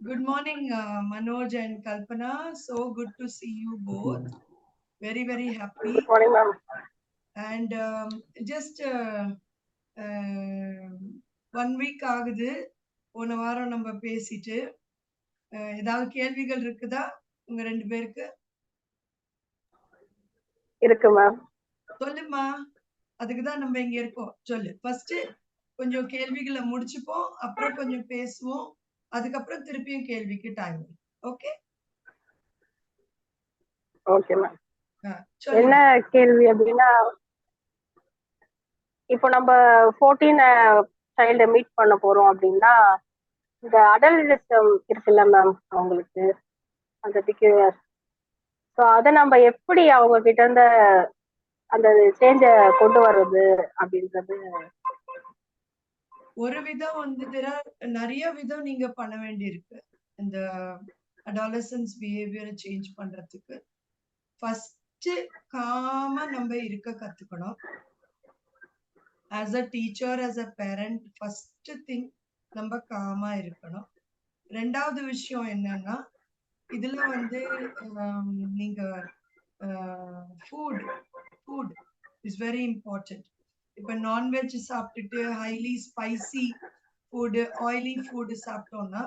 Good morning, Manoj and Kalpana. So good to see you both. Very, very happy. Good morning, ma'am. And just 1 week ஆகுது போன வாரம் நம்ம பேசிட்டு ஏதாவது கேள்விகள் இருக்குதா உங்க 2 பேருக்கு? இருக்கு மேம். சொல்லுமா, அதுக்குதான் நம்ம இங்க இருக்கோம். சொல்லு. ஃபர்ஸ்ட் கொஞ்சம் கேள்விகளை முடிச்சுப்போம், அப்புறம் கொஞ்சம் பேசுவோம், அதுக்கப்புறம் திருப்பியும் கேள்விக்கு டைம். Okay okay ma'am. என்ன கேள்வி அப்படின்னா, இப்போ நம்ம 14 சைல்ட மீட் பண்ண போறோம் அப்படின்னா, இந்த அடல்டிசம் இருக்குல்ல மேம், அவங்களுக்கு அந்த பிஹேவியர், ஸோ அதை நம்ம எப்படி அவங்க கிட்ட இருந்து அந்த சேஞ்ச கொண்டு வர்றது அப்படின்றது. ஒரு விதம் வந்து நிறைய விதம் நீங்க பண்ண வேண்டியிருக்கு இந்த அடாலசன்ஸ் பிஹேவியரை சேஞ்ச் பண்றதுக்கு. ஃபர்ஸ்ட் காமா நம்ம இருக்க கத்துக்கணும். As a teacher, as a parent, first thing நம்ம காமா இருக்கணும். ரெண்டாவது விஷயம் என்னன்னா, இதுல வந்து நீங்க ஃபுட் இஸ் வெரி இம்பார்ட்டன்ட். இப்ப நான்வெஜ் சாப்பிட்டுட்டு highly spicy food, oily food சாப்பிட்டோம்னா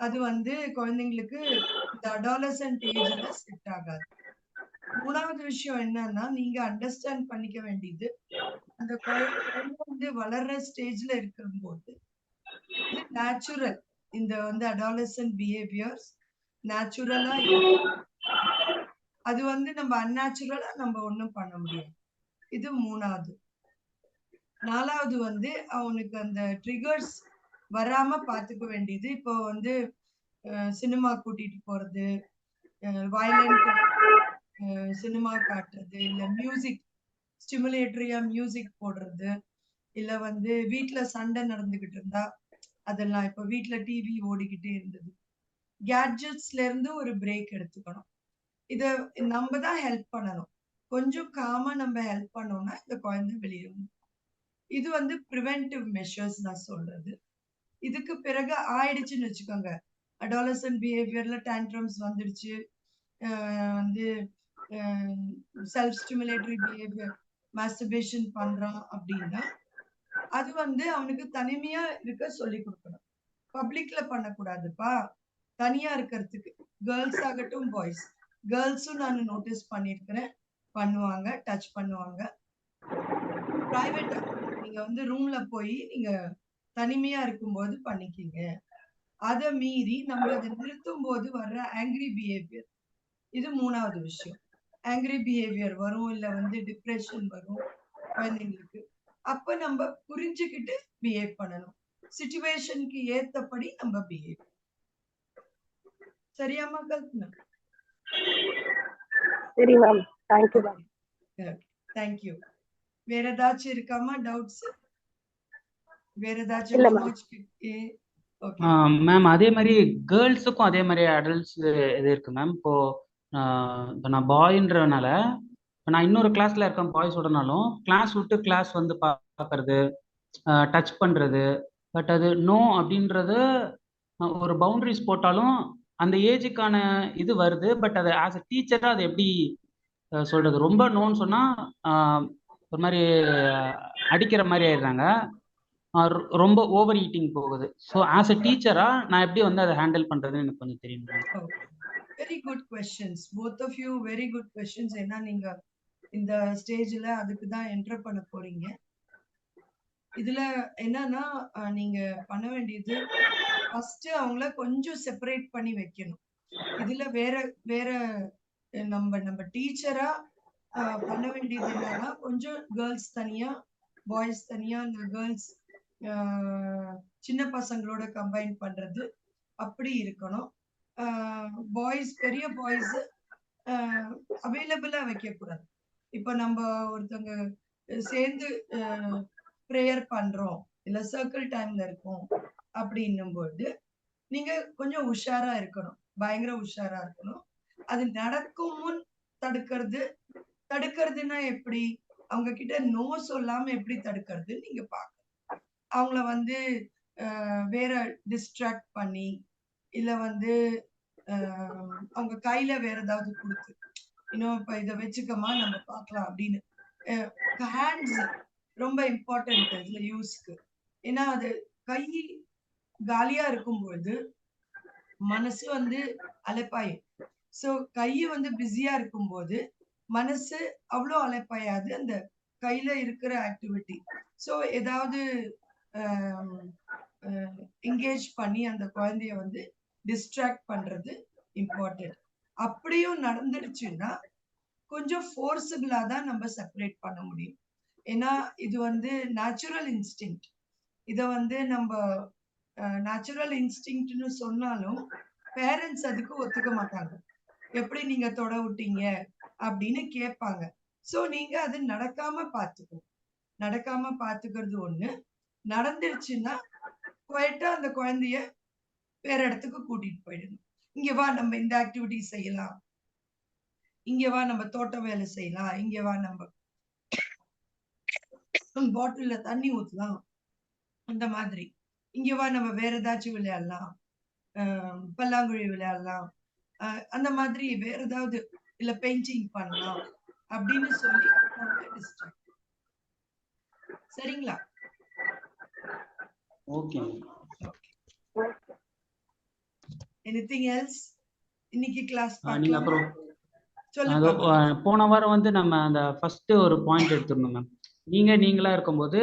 அது வந்து குழந்தைங்களுக்கு இந்த அடாலசன்ட் ஏஜ்ல செட் ஆகாது. மூணாவது விஷயம் என்னன்னா, நீங்க அண்டர்ஸ்டாண்ட் பண்ணிக்க வேண்டியது, அந்த குழந்தை வந்து வளர்ற ஸ்டேஜ்ல இருக்கும்போது இது நேச்சுரல். இந்த வந்து அடாலசன்ட் பிஹேவியர்ஸ் நேச்சுரலா இருக்கும். அது வந்து நம்ம அன்நேச்சுரலா நம்ம ஒண்ணும் பண்ண முடியாது. இது மூணாவது. நாலாவது வந்து அவனுக்கு அந்த ட்ரிகர்ஸ் வராம பாத்துக்க வேண்டியது. இப்போ வந்து சினிமா கூட்டிட்டு போறது, வயலண்ட் சினிமா காட்டுறது, இல்ல மியூசிக் ஸ்டிமுலேட்டரியா மியூசிக் போடுறது, இல்ல வந்து வீட்டுல சண்டை நடந்துகிட்டு இருந்தா அதெல்லாம், இப்ப வீட்டுல டிவி ஓடிக்கிட்டே இருந்தது, கேட்ஜெட்ஸ்ல இருந்து ஒரு பிரேக் எடுத்துக்கணும். இத நம்ம தான் ஹெல்ப் பண்ணணும். கொஞ்சம் காமா நம்ம ஹெல்ப் பண்ணோம்னா இந்த குழந்தை வெளியிடும். இது வந்து ப்ரிவென்டிவ் மெஷர்ஸ் நான் சொல்றது. இதுக்கு பிறகு ஆயிடுச்சுன்னு வச்சுக்கோங்க, அடாலசன்ட் பிஹேவியர்ல டேண்ட்ரம்ஸ் வந்துடுச்சு, வந்து செல்ஃப் ஸ்டிமுலேட்டரி பிஹேவியர் மாஸ்டர்பேஷன் பண்றான் அப்படின்னா அது வந்து அவனுக்கு தனிமையா இருக்க சொல்லி கொடுக்கணும். பப்ளிக்ல பண்ணக்கூடாதுப்பா, தனியா இருக்கிறதுக்கு. கேர்ள்ஸ் ஆகட்டும் பாய்ஸ், கேர்ள்ஸும் நான் நோட்டீஸ் பண்ணிருக்கிறேன், பண்ணுவாங்க, டச் பண்ணுவாங்க. பிரைவேட்டா நீங்க வந்து ரூம்ல போய் நீங்க தனிமையா இருக்கும்போது பண்ணிக்கிங்க. அதை மீறி நம்ம அதை நிறுத்தும் போது வர்ற ஆங்கிரி பிஹேவியர், இது மூணாவது விஷயம். ஆங்கிரி பிஹேவியர் வரும், இல்ல வந்து டிப்ரெஷன் வரும் குழந்தைங்களுக்கு. அப்ப நம்ம புரிஞ்சுக்கிட்டு பிஹேவ் பண்ணணும். சிச்சுவேஷனுக்கு ஏத்தபடி நம்ம பிஹேவ். சரியாமா கல்பனா? சரி மேம், தேங்க்யூ மேம். தேங்க்யூ. வேற ஏதாச்சும் இருக்காமா டவுட்ஸ்? வேற ஏதாச்சும் இல்ல மனோஜ்? ஓகே மேம், அதே மாதிரி கேர்ள்ஸுக்கும் அதே மாதிரி அடல்ட்ஸ் இது இருக்கு மேம். இப்போ நான் பாய்ன்றனால இப்போ நான் இன்னொரு கிளாஸ்ல இருக்கேன் பாய்ஸோடனாலும், கிளாஸ் விட்டு கிளாஸ் வந்து பார்க்கறது, டச் பண்ணுறது, பட் அது நோ அப்படின்றது ஒரு பவுண்டரிஸ் போட்டாலும் அந்த ஏஜுக்கான இது வருது. பட் அது ஆஸ் அ டீச்சராக அது எப்படி சொல்றது, ரொம்ப நோன்னு சொன்னால் ஒரு மாதிரி அடிக்கிற மாதிரி ஆயிடுறாங்க, ரொம்ப ஓவர் ஈட்டிங் போகுது. ஸோ ஆஸ் அ டீச்சரா நான் எப்படி வந்து அதை ஹேண்டில் பண்றதுன்னு எனக்கு கொஞ்சம் தெரியும். Very good questions, both of you. Very good questions. ஏன்னா நீங்க இந்த ஸ்டேஜ்ல அதுக்கு தான் என்டர் பண்ண போறீங்க. இதுல என்னன்னா, நீங்க பண்ண வேண்டியது ஃபர்ஸ்ட் அவங்கள கொஞ்சம் செப்பரேட் பண்ணி வைக்கணும். இதுல வேற வேற நம்ம டீச்சரா பண்ண வேண்டியது என்னன்னா, கொஞ்சம் கேர்ள்ஸ் தனியா பாய்ஸ் தனியா, இந்த கேர்ள்ஸ் சின்ன பசங்களோட கம்பைன் பண்றது அப்படி இருக்கணும். பாய்ஸ், பெரிய பாய்ஸ் அவைலபிளா வைக்க கூடாது. இப்ப நம்ம ஒருத்தவங்க சேர்ந்து ப்ரேயர் பண்றோம், இல்ல சர்க்கிள் டைம்ல இருக்கோம் அப்படின்னும் போது நீங்க கொஞ்சம் உஷாரா இருக்கணும், பயங்கர உஷாரா இருக்கணும். அது நடக்கும் முன் தடுக்கிறதுனா எப்படி, அவங்க கிட்ட நோ சொல்லாம எப்படி தடுக்கிறது நீங்க பாக்க. அவங்கள வந்து வேற டிஸ்ட்ராக்ட் பண்ணி இல்ல வந்து அவங்க கையில வேற ஏதாவது கொடுத்து இன்னும் இப்ப இதை வச்சுக்கமா நம்ம பார்க்கலாம் அப்படின்னு. ஹேண்ட்ஸ் ரொம்ப இம்பார்ட்டன்ட் இதுல யூஸ்க்கு. ஏன்னா அது கை காலியா இருக்கும்பொழுது மனசு வந்து அலைப்பாயும். சோ கை வந்து பிஸியா இருக்கும்போது மனசு அவ்வளோ அலைப்பாயாது அந்த கையில இருக்கிற ஆக்டிவிட்டி. சோ ஏதாவது என்கேஜ் பண்ணி அந்த குழந்தைய வந்து டிஸ்ட்ராக்ட் பண்றது இம்பார்ட்டன்ட். அப்படியும் நடந்துடுச்சுன்னா கொஞ்சம் ஃபோர்ஸபிளா தான் நம்ம செப்பரேட் பண்ண முடியும். ஏன்னா இது வந்து நேச்சுரல் இன்ஸ்டிங்க்ட். இத வந்து நம்ம நேச்சுரல் இன்ஸ்டிங்க்ட்னு சொன்னாலும் பேரண்ட்ஸ் அதுக்கு ஒத்துக்க மாட்டாங்க. எப்படி நீங்க தொட விட்டீங்க அப்படின்னு கேட்பாங்க. சோ நீங்க அது நடக்காம பார்த்துக்கணும். நடக்காம பார்த்துக்கிறது ஒண்ணு. நடந்துருச்சுன்னா குவைட்டா அந்த குழந்தைய வேற இடத்துக்கு கூட்டிட்டு போயிடணும். இங்க வா நம்ம இந்த ஆக்டிவிட்டி செய்யலாம், இங்க வா நம்ம தோட்ட வேலை செய்யலாம், இங்க வா நம்ம பாட்டில்ல தண்ணி ஊத்தலாம், அந்த மாதிரி. இங்க வா நம்ம வேற ஏதாச்சும் விளையாடலாம், பல்லாங்குழி விளையாடலாம், அந்த மாதிரி வேற ஏதாவது இல்ல பெயிண்டிங் பண்ணலாம் அப்படின்னு சொல்லி அவங்கள டிஸ்ட்ராக்ட். சரிங்களா? ஓகே. எனிதிங் எல்ஸ் இன்னைக்கு கிளாஸ் நீங்க பார்க்கலாமா? அப்புறம் சொல்லுப்பா மனோஜ். போன வாரம் வந்து நம்ம அந்த ஃபர்ஸ்ட் ஒரு பாயிண்ட் எடுத்துருந்தோம் மேம். நீங்களா இருக்கும்போது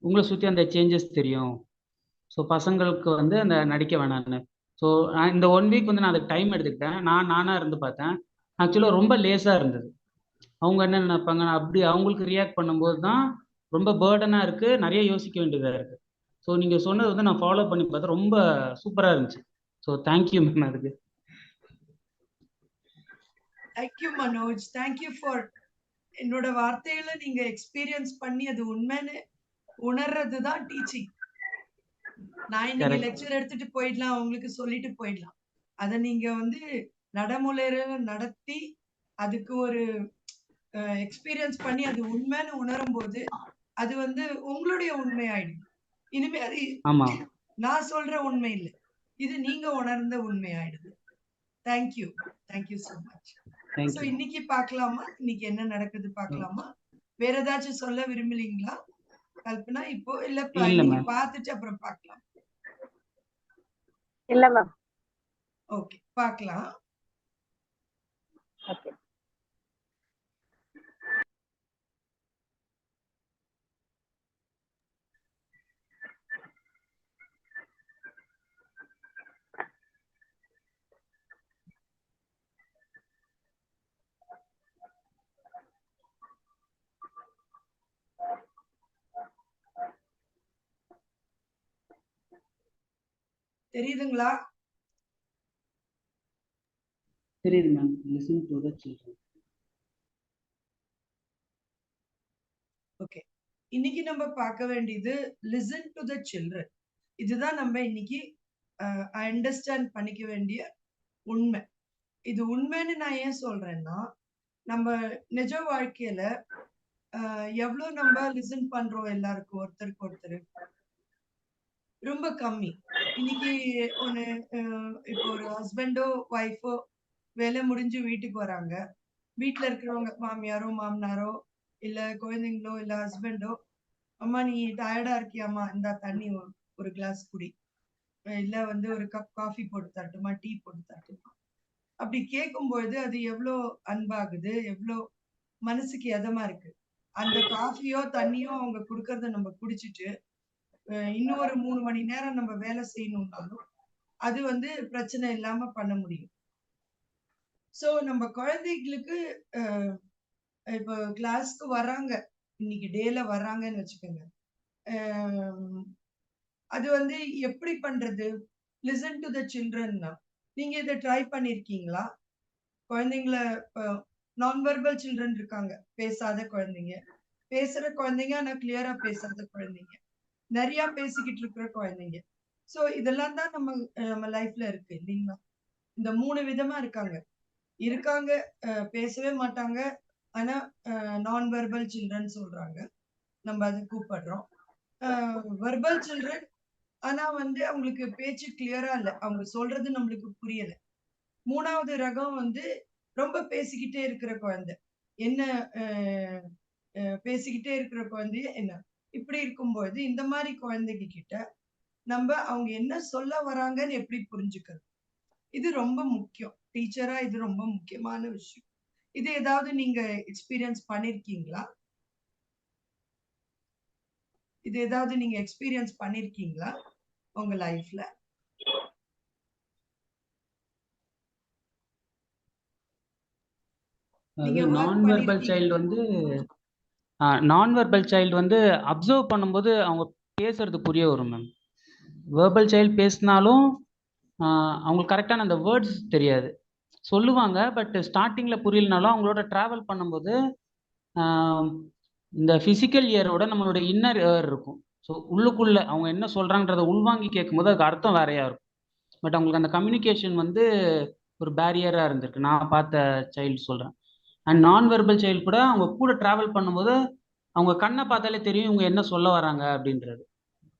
உங்களை சுற்றி அந்த சேஞ்சஸ் தெரியும். ஸோ பசங்களுக்கு வந்து அந்த நடிக்க வேணாம்னு. ஸோ இந்த 1 வீக் வந்து நான் அதுக்கு டைம் எடுத்துக்கிட்டேன். நானாக இருந்து பார்த்தேன். ஆக்சுவலாக ரொம்ப லேஸாக இருந்தது. அவங்க என்ன நினைப்பாங்க, நான் அப்படி அவங்களுக்கு ரியாக்ட் பண்ணும்போது தான் ரொம்ப பேர்டனாக இருக்குது, நிறைய யோசிக்க வேண்டியதாக இருக்குது. ஸோ நீங்கள் சொன்னது வந்து நான் ஃபாலோ பண்ணி பார்த்தேன். ரொம்ப சூப்பராக இருந்துச்சு. ஸோ தேங்க்யூ மேம் அதுக்கு. தேங்க்யூ மனோஜ். தேங்க்யூ ஃபார் என்னோட வார்த்தைகளை நீங்க எக்ஸ்பீரியன்ஸ் பண்ணி அது உண்மைன்னு உணர்றது தான் டீச்சிங். நான் இன்னைக்கு லெக்சர் எடுத்துட்டு போயிடலாம், உங்களுக்கு சொல்லிட்டு போயிடலாம். அதை நீங்க வந்து நடைமுறையில நடத்தி அதுக்கு ஒரு எக்ஸ்பீரியன்ஸ் பண்ணி அது உண்மைன்னு உணரும் போது அது வந்து உங்களுடைய உண்மை ஆயிடும். இனிமே அது நான் சொல்ற உண்மை இல்லை, இது நீங்க உணர்ந்த உண்மை ஆயிடுது. Thank you, thank you so much. So இன்னைக்கு பார்க்கலாமா? இன்னைக்கு என்ன நடக்குது பார்க்கலாமா? வேற ஏதாச்சும் சொல்ல விரும்புறீங்களா கல்பனா? இப்போ இல்ல இன்னைக்கு பார்த்துட்டு அப்புறம் பார்க்கலாம். இல்ல மேம். ஓகே, பார்க்கலாம். ஓகே. தெரியுதுங்களா? தெரியுது ma'am. Listen to the children. Okay, இன்னைக்கு நம்ம பார்க்க வேண்டியது லிசன் டு தி சில்ட்ரன். இதுதான் நம்ம இன்னைக்கு அண்டர்ஸ்டாண்ட் பண்ணிக்க வேண்டிய உண்மை. இது உண்மைன்னு நான் ஏன் சொல்றேன்னா, நம்ம நிஜ வாழ்க்கையில எவ்வளவு நம்ம லிசன் பண்றோம் எல்லாருக்கும், ஒருத்தருக்கு ஒருத்தர் ரொம்ப கம்மி. இன்னைக்கு ஒண்ணு இப்போ ஒரு ஹஸ்பண்டோ ஒய்ஃபோ வேலை முடிஞ்சு வீட்டுக்கு வராங்க. வீட்டுல இருக்கிறவங்க மாமியாரோ மாமனாரோ இல்ல குழந்தைங்களோ இல்ல ஹஸ்பண்டோ, அம்மா நீ டயர்டா இருக்கியாம்மா, இந்தா தண்ணி ஒரு கிளாஸ் குடி, இல்ல வந்து ஒரு கப் காஃபி போட்டு தரட்டுமா, டீ போட்டு தரட்டுமா, அப்படி கேட்கும்பொழுது அது எவ்வளோ அன்பாகுது, எவ்வளோ மனசுக்கு எதமா இருக்கு. அந்த காஃபியோ தண்ணியோ அவங்க கொடுக்கறத நம்ம குடிச்சிட்டு இன்னும் ஒரு 3 மணி நேரம் நம்ம வேலை செய்யணும்னாலும் அது வந்து பிரச்சனை இல்லாம பண்ண முடியும். சோ நம்ம குழந்தைகளுக்கு இப்போ கிளாஸ்க்கு வர்றாங்க, இன்னைக்கு டேல வர்றாங்கன்னு வச்சுக்கோங்க. அது வந்து எப்படி பண்றது? லிசன் டு த சில்ட்ரன்னா நீங்க இதை ட்ரை பண்ணிருக்கீங்களா? குழந்தைங்கள நான் வெர்பல் சில்ட்ரன் இருக்காங்க, பேசாத குழந்தைங்க, பேசுற குழந்தைங்க ஆனா கிளியரா பேசாத குழந்தைங்க, நிறைய பேசிக்கிட்டு இருக்கிற குழந்தைங்க. சோ இதெல்லாம் தான் நம்ம லைஃப்ல இருக்கு இல்லைங்களா? இந்த 3 விதமா இருக்காங்க. பேசவே மாட்டாங்க, ஆனா நான் வெர்பல் சில்ட்ரன் சொல்றாங்க, நம்ம அதை கூப்பிடுறோம். வெர்பல் சில்ட்ரன் ஆனா வந்து அவங்களுக்கு பேச்சு கிளியரா இல்ல. அவங்க சொல்றது நம்மளுக்கு புரியல. 3வது ரகம் வந்து ரொம்ப பேசிக்கிட்டே இருக்கிற குழந்தை. என்ன அ பேசிக்கிட்டே இருக்கிற குழந்தைய என்ன இப்படி இருக்கும்போது இந்த மாதிரி குழந்தைங்க கிட்ட நம்ம அவங்க என்ன சொல்ல வராங்கன்னு எப்படி புரிஞ்சுக்கிறது? இது ரொம்ப முக்கியம். டீச்சரா இது ரொம்ப முக்கியமான விஷயம். இது ஏதாவது நீங்க எக்ஸ்பீரியன்ஸ் பண்ணிருக்கீங்களா? இது ஏதாவது நீங்க எக்ஸ்பீரியன்ஸ் பண்ணிருக்கீங்களா உங்க லைஃப்ல? நீங்க அதாவது வொர்க் நான் வெர்பல் பண்ணிருக்கீங்க. சைல்டு வந்து அப்சர்வ் பண்ணும்போது அவங்க பேசுறது புரிய வரும் மேம். வேர்பல் சைல்டு பேசினாலும் அவங்களுக்கு கரெக்டான அந்த வேர்ட்ஸ் தெரியாது. சொல்லுவாங்க, பட் ஸ்டார்டிங்கில் புரியலனாலும் அவங்களோட ட்ராவல் பண்ணும்போது இந்த ஃபிசிக்கல் இயரோட நம்மளோட இன்னர் இயர் இருக்கும். ஸோ உள்ளுக்குள்ளே அவங்க என்ன சொல்கிறாங்கன்றத உள்வாங்கி கேட்கும்போது அதுக்கு அர்த்தம் வேறையாக இருக்கும். பட் அவங்களுக்கு அந்த கம்யூனிகேஷன் வந்து ஒரு பேரியராக இருந்திருக்கு, நான் பார்த்த சைல்டு சொல்கிறேன். அண்ட் நான் வெர்பல் சைல்டு கூட அவங்க கூட ட்ராவல் பண்ணும்போது அவங்க கண்ணை பார்த்தாலே தெரியும் இவங்க என்ன சொல்ல வராங்க அப்படின்றது.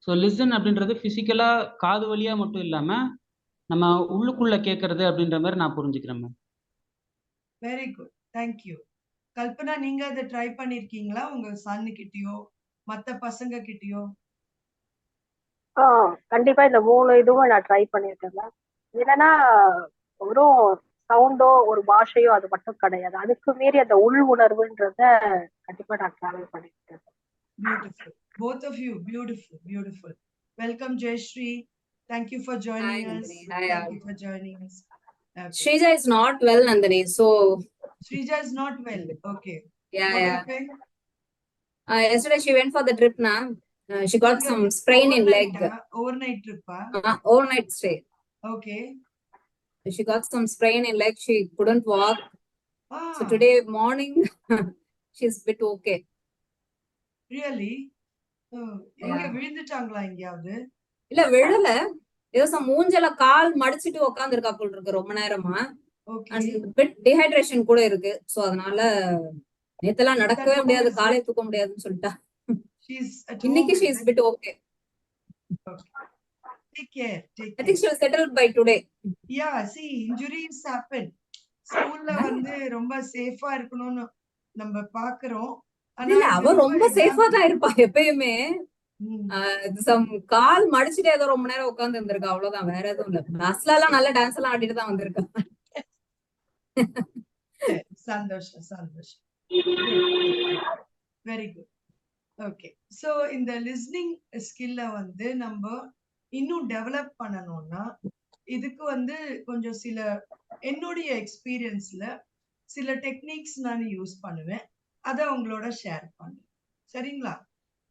ஸோ லிசன் அப்படின்றது ஃபிசிக்கலாக காது வழியாக மட்டும் இல்லாமல் நம்ம உள்ளுக்குள்ளே கேட்கறது அப்படின்ற மாதிரி நான் புரிஞ்சுக்கிறேன் ma'am. Very good. Thank you. Kalpana, நீங்க அதை ட்ரை பண்ணிருக்கீங்களா உங்க சன்னு கிட்டயோ மத்த பசங்க கிட்டயோ? கண்டிப்பா இந்த 3 இதுவும் நான் ட்ரை பண்ணியிருக்கேன் மேம். என்னன்னா வெறும் சவுண்டோ ஒரு பாஷையோ அது மட்டும் கிடையாது. அதுக்கு மீறி அந்த உள் உணர்வுன்றத கண்டிப்பா நான் டிராவல் பண்ணியிருக்கேன். Beautiful. Both of you, beautiful, beautiful. Welcome, Jayashree. Thank you for joining Hi, us. Nandini. Hi, Thank all. you for joining us. Okay. Shrija is not well, Nandini. So, Shrija is not well. Okay. yeah, What yeah. happened? Yesterday she went for the trip now. She got Like some sprain in leg. Overnight trip. Overnight stay. Okay. She got some sprain in leg. She couldn't walk. So today morning, she's a bit okay. Really? எங்க Yeah. விழுந்துட்டாங்களா எங்கயாவது? இல்ல விழல. ஏதோ some மூஞ்சல கால் மடிச்சிட்டு உட்கார்ந்திருக்கா போல இருக்கு ரொம்ப நேரமா. Okay. And bit dehydration கூட இருக்கு. So அதனால நேத்தெல்லாம் நடக்கவே முடியாது, காலை தூக்க முடியாதுன்னு சொல்லிட்டா. She's at home. இன்னைக்கு she is a bit okay. Okay. Take care. Take I think care. she will settle by today. Yeah, see, injuries happen. ஸ்கூல்ல வந்து ரொம்ப சேஃபா இருக்கணும்னு நம்ம பாக்குறோம். ஆனா இல்ல இது அவ ரொம்ப சேஃபா தான் இருப்பா எப்பயுமே. சம் கால் மடிச்சிட்டு ஏதோ ரொம்ப நேரம் உட்கார்ந்து இருந்திருக்கா, அவ்வளவுதான், வேற எதுவும் இல்ல. பஸ்ல எல்லாம் நல்ல டான்ஸ் எல்லாம் ஆடிட்டு தான் வந்திருக்கா. சந்தோஷம் சந்தோஷம். Very good. ஓகே. சோ இந்த லிஸ்னிங் ஸ்கில்ல வந்து நம்ம இன்னும் டெவலப் பண்ணணும்னா இதுக்கு வந்து கொஞ்சம் சில என்னுடைய எக்ஸ்பீரியன்ஸ்ல சில டெக்னிக்ஸ் நான் யூஸ் பண்ணுவேன். அதை உங்களோட ஷேர் பண்ணுவேன். சரிங்களா?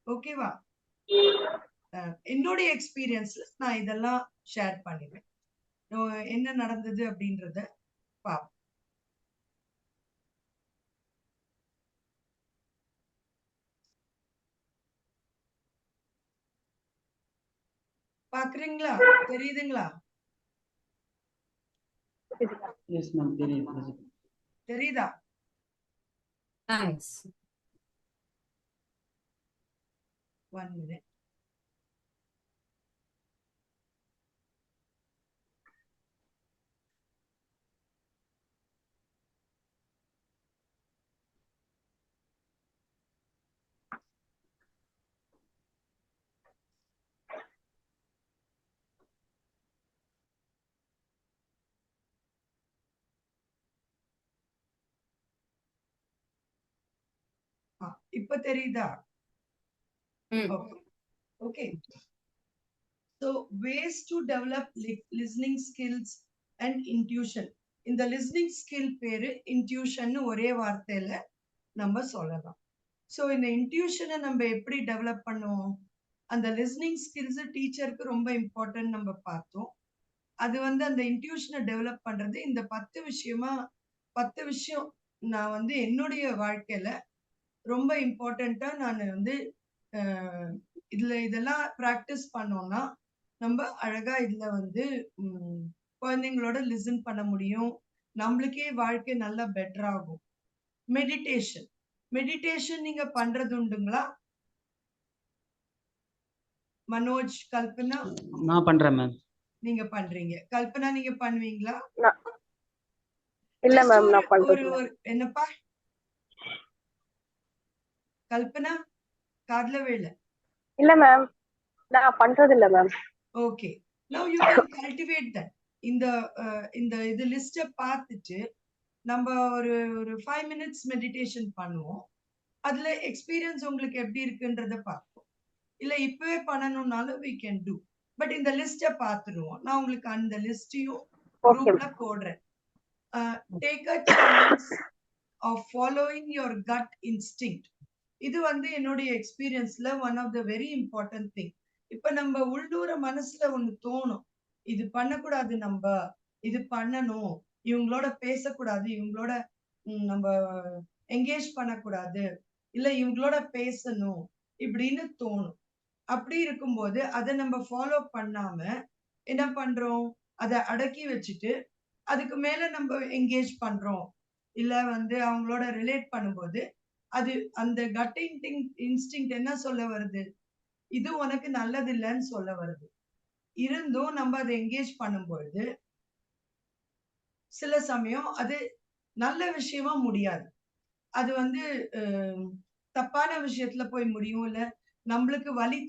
ஓகேவா? என்னுடைய எக்ஸ்பீரியன்ஸ்ல நான் இதெல்லாம் ஷேர் பண்ணுவேன். என்ன நடந்தது அப்படின்றத பாப்போம். பாக்குறீங்களா? தெரியுதுங்களா? எஸ் மேம், தெரியுது. தெரியுதா? Nice. 1 minute. இப்ப தெரியுதா? Okay. Okay. So ways to develop listening skills and intuition. இந்த listening skill பேரு intuition ஒரே வார்த்தையில நம்ம சொல்லலாம். சோ இந்த இன்ட்யூஷனை நம்ம எப்படி டெவலப் பண்ணுவோம்? அந்த லிஸ்னிங் ஸ்கில்ஸ் டீச்சருக்கு ரொம்ப இம்பார்ட்டன்ட் நம்ம பார்த்தோம். அது வந்து அந்த இன்ட்யூஷனை டெவலப் பண்றது இந்த 10 விஷயம் நான் வந்து என்னுடைய வாழ்க்கையில ரொம்ப இம்பார்ட்டண்டா நான் வந்து இதெல்லாம் பிராக்டிஸ் பண்ணோம்னா நம்ம அழகா இதுல வந்து குழந்தைங்களோட லிசன் பண்ண முடியும். நம்மளுக்கே வாழ்க்கை நல்லா பெட்டர் ஆகும். மெடிடேஷன் நீங்க பண்றது உண்டுங்களா? மனோஜ், கல்பனா நான் பண்றேன் மேம். நீங்க பண்றீங்க. கல்பனா நீங்க பண்ணுவீங்களா? நான் இல்ல ஜஸ்ட் மேம், ஒரு நான் பண்றது ஒரு இல்ல. ஒரு என்னப்பா கல்பனா காதுல விழல. இல்ல மேம், நான் பண்றது இல்ல ma'am. Okay, now you can cultivate that. இந்த இந்த இது லிஸ்ட பார்த்துட்டு நம்ம ஒரு ஒரு 5 மினிட்ஸ் மெடிடேஷன் பண்ணுவோம். அதுல எக்ஸ்பீரியன்ஸ் உங்களுக்கு எப்படி இருக்குன்றத பார்ப்போம். இல்ல இப்பவே பண்ணணும்னாலும் we can do. பட் இந்த லிஸ்ட பார்த்துருவோம். நான் உங்களுக்கு அந்த லிஸ்டையும் ஓகே குரூப்ல போடுறேன். Take a chance of following your gut instinct. இது வந்து என்னுடைய எக்ஸ்பீரியன்ஸ்ல one of the very important thing. இப்ப நம்ம உள்ளூர மனசுல ஒண்ணு தோணும், இது பண்ணக்கூடாது, நம்ம இது பண்ணணும், இவங்களோட பேசக்கூடாது, இவங்களோட நம்ம என்கேஜ் பண்ணக்கூடாது, இல்ல இவங்களோட பேசணும் இப்படின்னு தோணும். அப்படி இருக்கும்போது அதை நம்ம ஃபாலோ பண்ணாம என்ன பண்றோம், அதை அடக்கி வச்சுட்டு அதுக்கு மேல நம்ம என்கேஜ் பண்றோம், இல்ல வந்து அவங்களோட ரிலேட் பண்ணும்போது அது அந்த கட் இன்ஸ்டிங்க்ட் என்ன சொல்ல வருது, இது உனக்கு நல்லது இல்லைன்னு சொல்ல வருது. இருந்தும் நம்ம அதை என்கேஜ் பண்ணும்பொழுது சில சமயம் அது நல்ல விஷயமா முடியாது. அது வந்து தப்பான விஷயத்துல போய் முடியும், இல்ல நம்மளுக்கு வலி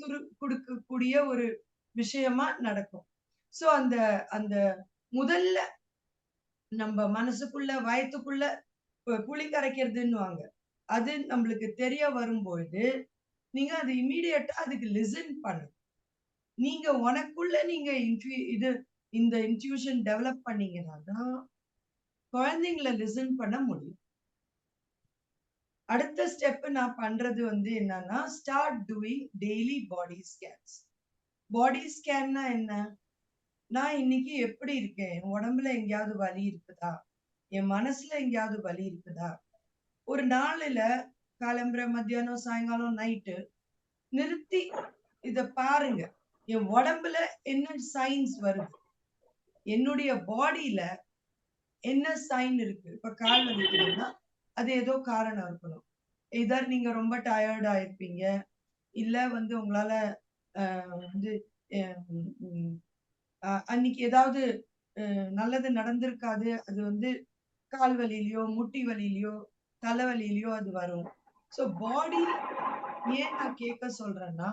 கொடுக்கக்கூடிய ஒரு விஷயமா நடக்கும். சோ அந்த அந்த முதல்ல நம்ம மனசுக்குள்ள வயத்துக்குள்ள புளி கரைக்கிறதுன்னுவாங்க, அது நம்மளுக்கு தெரிய வரும்பொழுது நீங்க அது இமீடியட்டா அதுக்கு லிசன் பண்ணணும். நீங்க உனக்குள்ள நீங்க இது இந்த இன்ட்யூஷன் டெவலப் பண்ணீங்கன்னா தான் குழந்தைங்களை லிசன் பண்ண முடியும். அடுத்த ஸ்டெப் நான் பண்றது வந்து என்னன்னா, ஸ்டார்ட் டூயிங் டெய்லி பாடி ஸ்கேன்ஸ். பாடி ஸ்கேன்னா என்ன, நான் இன்னைக்கு எப்படி இருக்கேன், என் உடம்புல எங்கேயாவது வலி இருக்குதா, என் மனசுல எங்கேயாவது வலி இருக்குதா. ஒரு நாளில காலம்பரை, மத்தியானம், சாயங்காலம், நைட்டு நிறுத்தி இத பாருங்க, என் உடம்புல என்ன சைன்ஸ் வருது, என்னுடைய பாடியில என்ன சைன் இருக்கு. இப்ப கால் வலிக்குதுன்னா அது ஏதோ காரணம் இருக்கணும். இதர் நீங்க ரொம்ப டயர்டா இருப்பீங்க, இல்ல வந்து உங்களால வந்து அன்னைக்கு ஏதாவது நல்லது நடந்திருக்காது, அது வந்து கால் வலியிலயோ, முட்டி வலியிலயோ, தலைவலியிலயோ அது வரும். ஸோ பாடி ஏன் நான் கேட்க சொல்றேன்னா,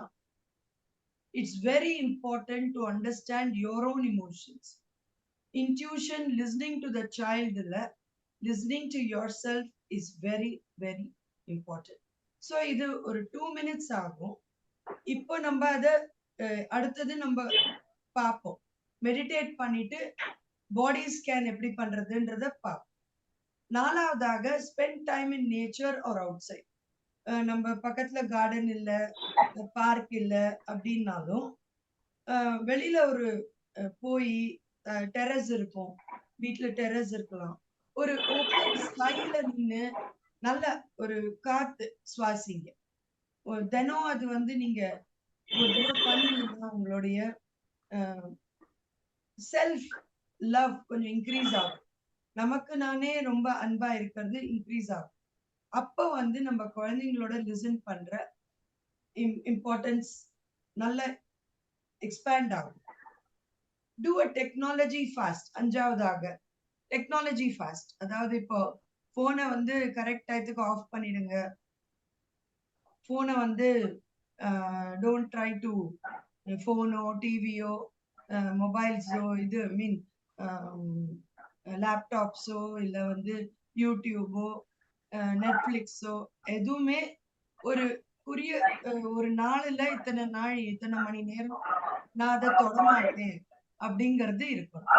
it's very important to understand your own emotions. Intuition, listening to the child, listening to yourself is very very important. So இது ஒரு 2 minutes ஆகும். இப்போ நம்ம அதை அடுத்தது நம்ம பார்ப்போம். மெடிடேட் பண்ணிட்டு பாடி ஸ்கேன் எப்படி பண்றதுன்றத பார்ப்போம். நாலாவதாக spend time in nature or outside. நம்ம பக்கத்துல கார்டன் இல்ல, பார்க் இல்ல அப்படின்னாலும் வெளியில ஒரு போய் டெரஸ் இருக்கும், வீட்டுல டெரஸ் இருக்கலாம், ஒரு ஓப்பன் ஸ்கைல நின்று நல்ல ஒரு காத்து சுவாசிங்க. தினம் அது வந்து நீங்க ஒரு தடவை பண்ணீங்கன்னா உங்களுடைய செல்ஃப் லவ் கொஞ்சம் இன்க்ரீஸ் ஆகும். நமக்கு நானே ரொம்ப அன்பா இருக்கிறது இன்க்ரீஸ் ஆகும். அப்ப வந்து நம்ம குழந்தைங்களோட லிசன் பண்ற இம்பார்ட்டன்ஸ் நல்ல எக்ஸ்பேண்ட் ஆகும். Do a technology fast. அஞ்சாவதாக டெக்னாலஜி ஃபாஸ்ட். அதாவது இப்போ போனை வந்து கரெக்ட் டயத்துக்கு ஆஃப் பண்ணிடுங்க. போனை வந்து டோன்ட் ட்ரை டு போனோ, டிவியோ, மொபைல்ஸோ, இது மீன் லேப்டாப்ஸோ, இல்ல வந்து யூடியூபோ, நெட்ஃபிளிக்ஸோ எதுவுமே ஒரு குறிய ஒரு நாளில் இத்தனை நாள் இத்தனை மணி நேரம் நான் அதை தொடமாட்டேன் அப்படிங்கிறது இருக்கணும்.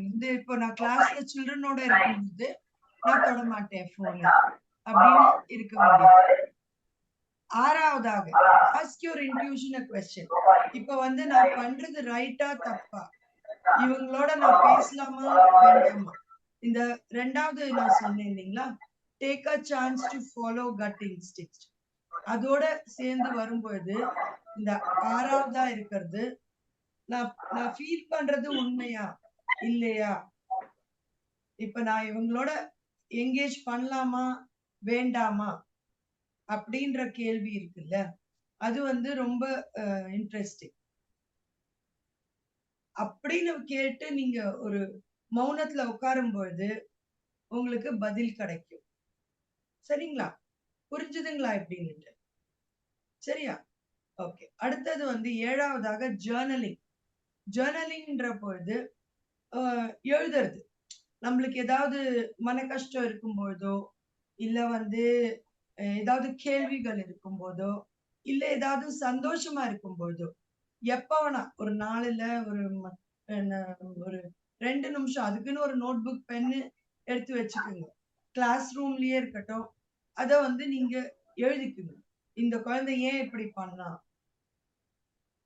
இது இப்போ நான் கிளாஸ்ல சில்ட்ரனோட இருக்கும்போது நான் தொடமாட்டேன் போனு அப்படின்னு இருக்க வேண்டியது. ஆறாவதாக ask your intuition a question. இப்ப வந்து நான் பண்றது ரைட்டா தப்பா, இவங்களோட நான் பேசலாமா வேண்டாமா. இந்த ரெண்டாவது நான் சொன்னேன் இல்லைங்களா, take a chance to follow cut instinct. அதோட சேர்ந்து வரும்போது இந்த ஆறாவதா இருக்கிறது, நான் ஃபீல் பண்றது உண்மையா இல்லையா, இப்ப நான் இவங்களோட என்கேஜ் பண்ணலாமா வேண்டாமா அப்படின்ற கேள்வி இருக்குல்ல, அது வந்து ரொம்ப இன்ட்ரெஸ்டிங். அப்படின்னு கேட்டு நீங்க ஒரு மௌனத்துல உட்காரும் பொழுது உங்களுக்கு பதில் கிடைக்கும். சரிங்களா? புரிஞ்சுதுங்களா எப்படின்னுட்டு? சரியா? ஓகே. அடுத்தது வந்து 7வதாக ஜர்னலிங். ஜர்னலிங்ன்ற பொழுது எழுதுறது. நம்மளுக்கு ஏதாவது மன கஷ்டம் இருக்கும்பொழுதோ, இல்ல வந்து ஏதாவது கேள்விகள் இருக்கும்போதோ, இல்ல ஏதாவது சந்தோஷமா இருக்கும்போதோ, எப்ப வேணா ஒரு நாளுல ஒரு ஒரு 2 நிமிஷம் அதுக்குன்னு ஒரு நோட் புக், பென்னு எடுத்து வச்சுக்குங்க. கிளாஸ் ரூம்லயே இருக்கட்டும். அத வந்து நீங்க எழுதிக்குங்க. இந்த குழந்தை ஏன் இப்படி பண்ணா?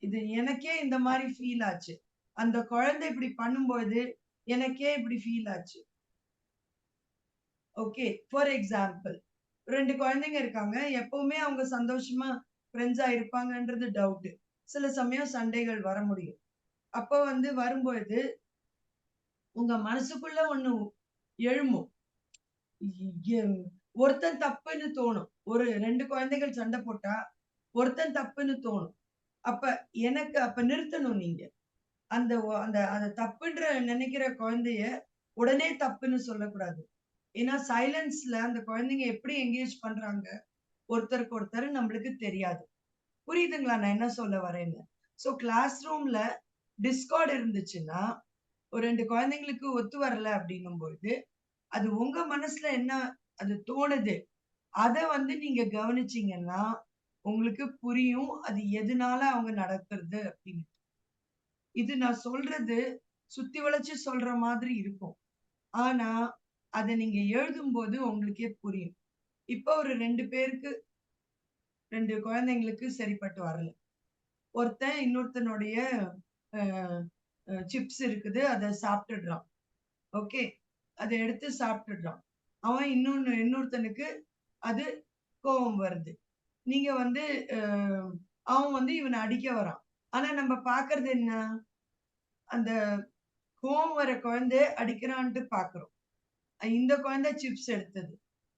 இது எனக்கே இந்த மாரி ஃபீல் ஆச்சு. அந்த குழந்தை இப்படி பண்ணும்போது எனக்கே இப்படி ஃபீல் ஆச்சு. ஓகே. ஃபார் எக்ஸாம்பிள் 2 குழந்தைங்க இருக்காங்க. எப்பவுமே அவங்க சந்தோஷமா ஃப்ரெண்ட்ஸா இருப்பாங்கன்றது டவுட். சில சமயம் சண்டைகள் வர முடியும். அப்ப வந்து வரும்பொழுது உங்க மனசுக்குள்ள ஒண்ணு எழும்பும். எ ஒருத்தன் தப்புன்னு தோணும். ஒரு 2 குழந்தைகள் சண்டை போட்டா, ஒருத்தன் தப்புன்னு தோணும். அப்ப அப்ப நிறுத்தணும் நீங்க. அந்த அந்த அந்த தப்புன்ற நினைக்கிற குழந்தைய உடனே தப்புன்னு சொல்லக்கூடாது. ஏன்னா சைலன்ஸ்ல அந்த குழந்தைங்க எப்படி எங்கேஜ் பண்றாங்க ஒருத்தருக்கு ஒருத்தர் நம்மளுக்கு தெரியாது. புரியுதுங்களா நான் என்ன சொல்ல வரேன்னு? சோ கிளாஸ் ரூம்ல டிஸ்கார்ட் இருந்துச்சுன்னா, ஒரு 2 குழந்தைங்களுக்கு ஒத்து வரல அப்படின்னும்போது, அது உங்க மனசுல என்ன அது தோணுது? அத வந்து நீங்க கவனிச்சீங்கன்னா, உங்களுக்கு புரியும். அது எதனால அவங்க நடக்கிறது அப்படின்னு. இது நான் சொல்றது சுத்தி வளைச்சு சொல்ற மாதிரி இருக்கும். ஆனா, அத நீங்க எழுதும்போது உங்களுக்கே புரியும். இப்ப ஒரு 2 குழந்தைங்களுக்கு சரிப்பட்டு வரல. ஒருத்தன் இன்னொருத்தனுடைய அ சிப்ஸ் இருக்குது. அத சாப்பிட்டுடுறான். ஓகே. அத எடுத்து சாப்பிட்டுடுறான். அவன் இன்னொருத்தனுக்கு அது கோவம் வருது. நீங்க வந்து அ அவன் வந்து இவன அடிக்க வரான். ஆனா நம்ம பார்க்கறது என்ன? அந்த கோவம் வர குழந்தை அடிக்கிறான்ட்டு பார்க்கிறோம். இந்த குழந்தை சிப்ஸ் எடுத்தது.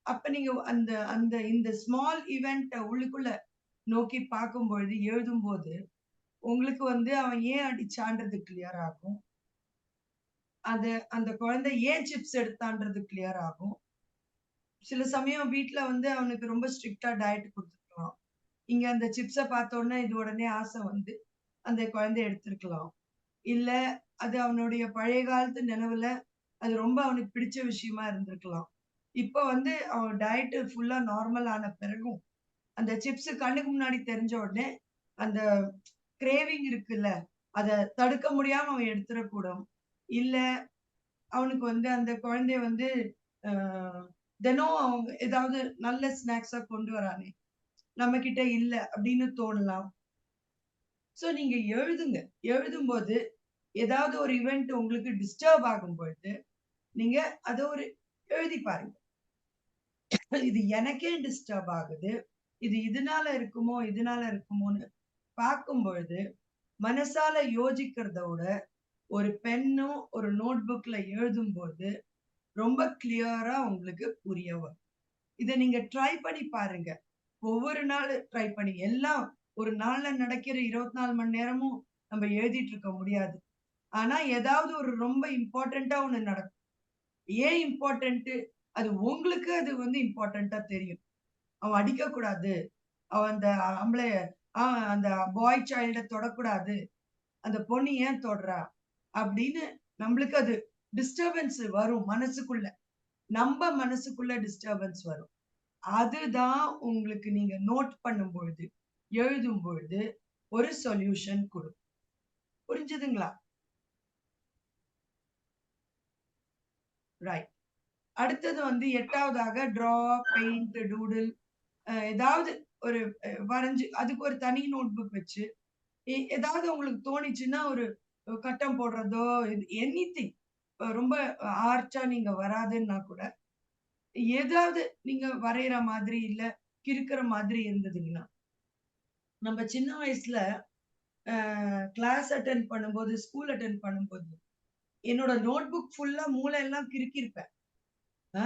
அப்ப நீங்க அந்த அந்த இந்த ஸ்மால் ஈவென்ட்ட உள்ளுக்குள்ள நோக்கி பார்க்கும்பொழுது, எழுதும்போது, உங்களுக்கு வந்து அவன் ஏன் அடிச்சான்றது கிளியர் ஆகும். அந்த குழந்தை ஏன் சிப்ஸ் எடுத்தான்றது கிளியர் ஆகும். சில சமயம் வீட்ல வந்து அவனுக்கு ரொம்ப ஸ்ட்ரிக்ட்டா டயட் குடுத்துருக்கலாம். இங்க அந்த சிப்ஸ பார்த்த உடனே இது உடனே ஆசை வந்து, அந்த குழந்தை எடுத்திருக்கலாம். இல்ல அது அவனுடைய பழைய காலத்து நினைவுல, அது ரொம்ப அவனுக்கு பிடிச்ச விஷயமா இருந்திருக்கலாம். இப்ப வந்து அவன் டயட் ஃபுல்லா நார்மல் ஆன பிறகும், அந்த சிப்ஸ் கண்ணுக்கு முன்னாடி தெரிஞ்ச உடனே, அந்த கிரேவிங் இருக்குல்ல, அத தடுக்க முடியாம அவன் எடுத்துறக்கூடும். இல்ல அவனுக்கு வந்து அந்த குழந்தை வந்து அ தினம் அவங்க ஏதாவது நல்ல ஸ்நாக்ஸா கொண்டு வரானே, நம்மகிட்ட இல்ல அப்படின்னு தோணலாம். சோ நீங்க எழுதுங்க. எழுதும்போது ஏதாவது ஒரு இவென்ட் உங்களுக்கு டிஸ்டர்ப் ஆகும் பொழுது, நீங்க அத ஒரு எழுதி பாருங்க. இது எனக்கே டிஸ்டர்ப் ஆகுது. இது இதனால இருக்குமோ, இதனால இருக்குமோன்னு பார்க்கும் பொழுது, மனசால யோசிக்கிறத விட, ஒரு பென்னும், ஒரு நோட் புக்ல எழுதும்போது, ரொம்ப கிளியரா உங்களுக்கு புரிய வரும். இத நீங்க ட்ரை பண்ணி பாருங்க. ஒவ்வொரு நாள் ட்ரை பண்ணி எல்லாம் ஒரு நாள்ல நடக்கிற 24 மணி நேரமும் நம்ம எழுதிட்டு இருக்க முடியாது. ஆனா ஏதாவது ஒரு ரொம்ப இம்பார்ட்டன்ட்டா ஒண்ணு நடக்கும். ஏன் இம்பார்ட்டன்ட்? அது உங்களுக்கு அது வந்து இம்பார்ட்டன்ட்டா தெரியும். அவன் அடிக்கக்கூடாது. அவன் அந்த ஆம்பளைய அந்த பாய் சைல்ட தொடக்கூடாது. அந்த பொண்ணு ஏன் தொடுறா? அப்படின்னு நம்மளுக்கு அது டிஸ்டர்பன்ஸ் வரும் மனசுக்குள்ள. நம்ப மனசுக்குள்ள டிஸ்டர்பன்ஸ் வரும். அதுதான் உங்களுக்கு நீங்க நோட் பண்ணும் பொழுது, எழுதும் பொழுது ஒரு சொல்யூஷன் குடுக்கும். புரிஞ்சுதுங்களா? ரைட். அடுத்தது வந்து 8வதாக டிரா, பெயிண்ட், டூடில் ஏதாவது ஒரு வரைஞ்சு அதுக்கு ஒரு தனி நோட் புக் வச்சு, ஏதாவது உங்களுக்கு தோணிச்சுன்னா ஒரு கட்டம் போடுறதோ, எனிதிங் ரொம்ப ஆர்ச்சா நீங்க வராதுன்னா கூட, ஏதாவது நீங்க வரையற மாதிரி இல்ல, கிறுக்குற மாதிரி இருந்ததுங்கன்னா, நம்ம சின்ன வயசுல கிளாஸ் அட்டெண்ட் பண்ணும்போது, ஸ்கூல் அட்டெண்ட் பண்ணும்போது, என்னோட நோட் புக் ஃபுல்லா மூளை எல்லாம் கிறுக்கியிருப்பேன். ஆ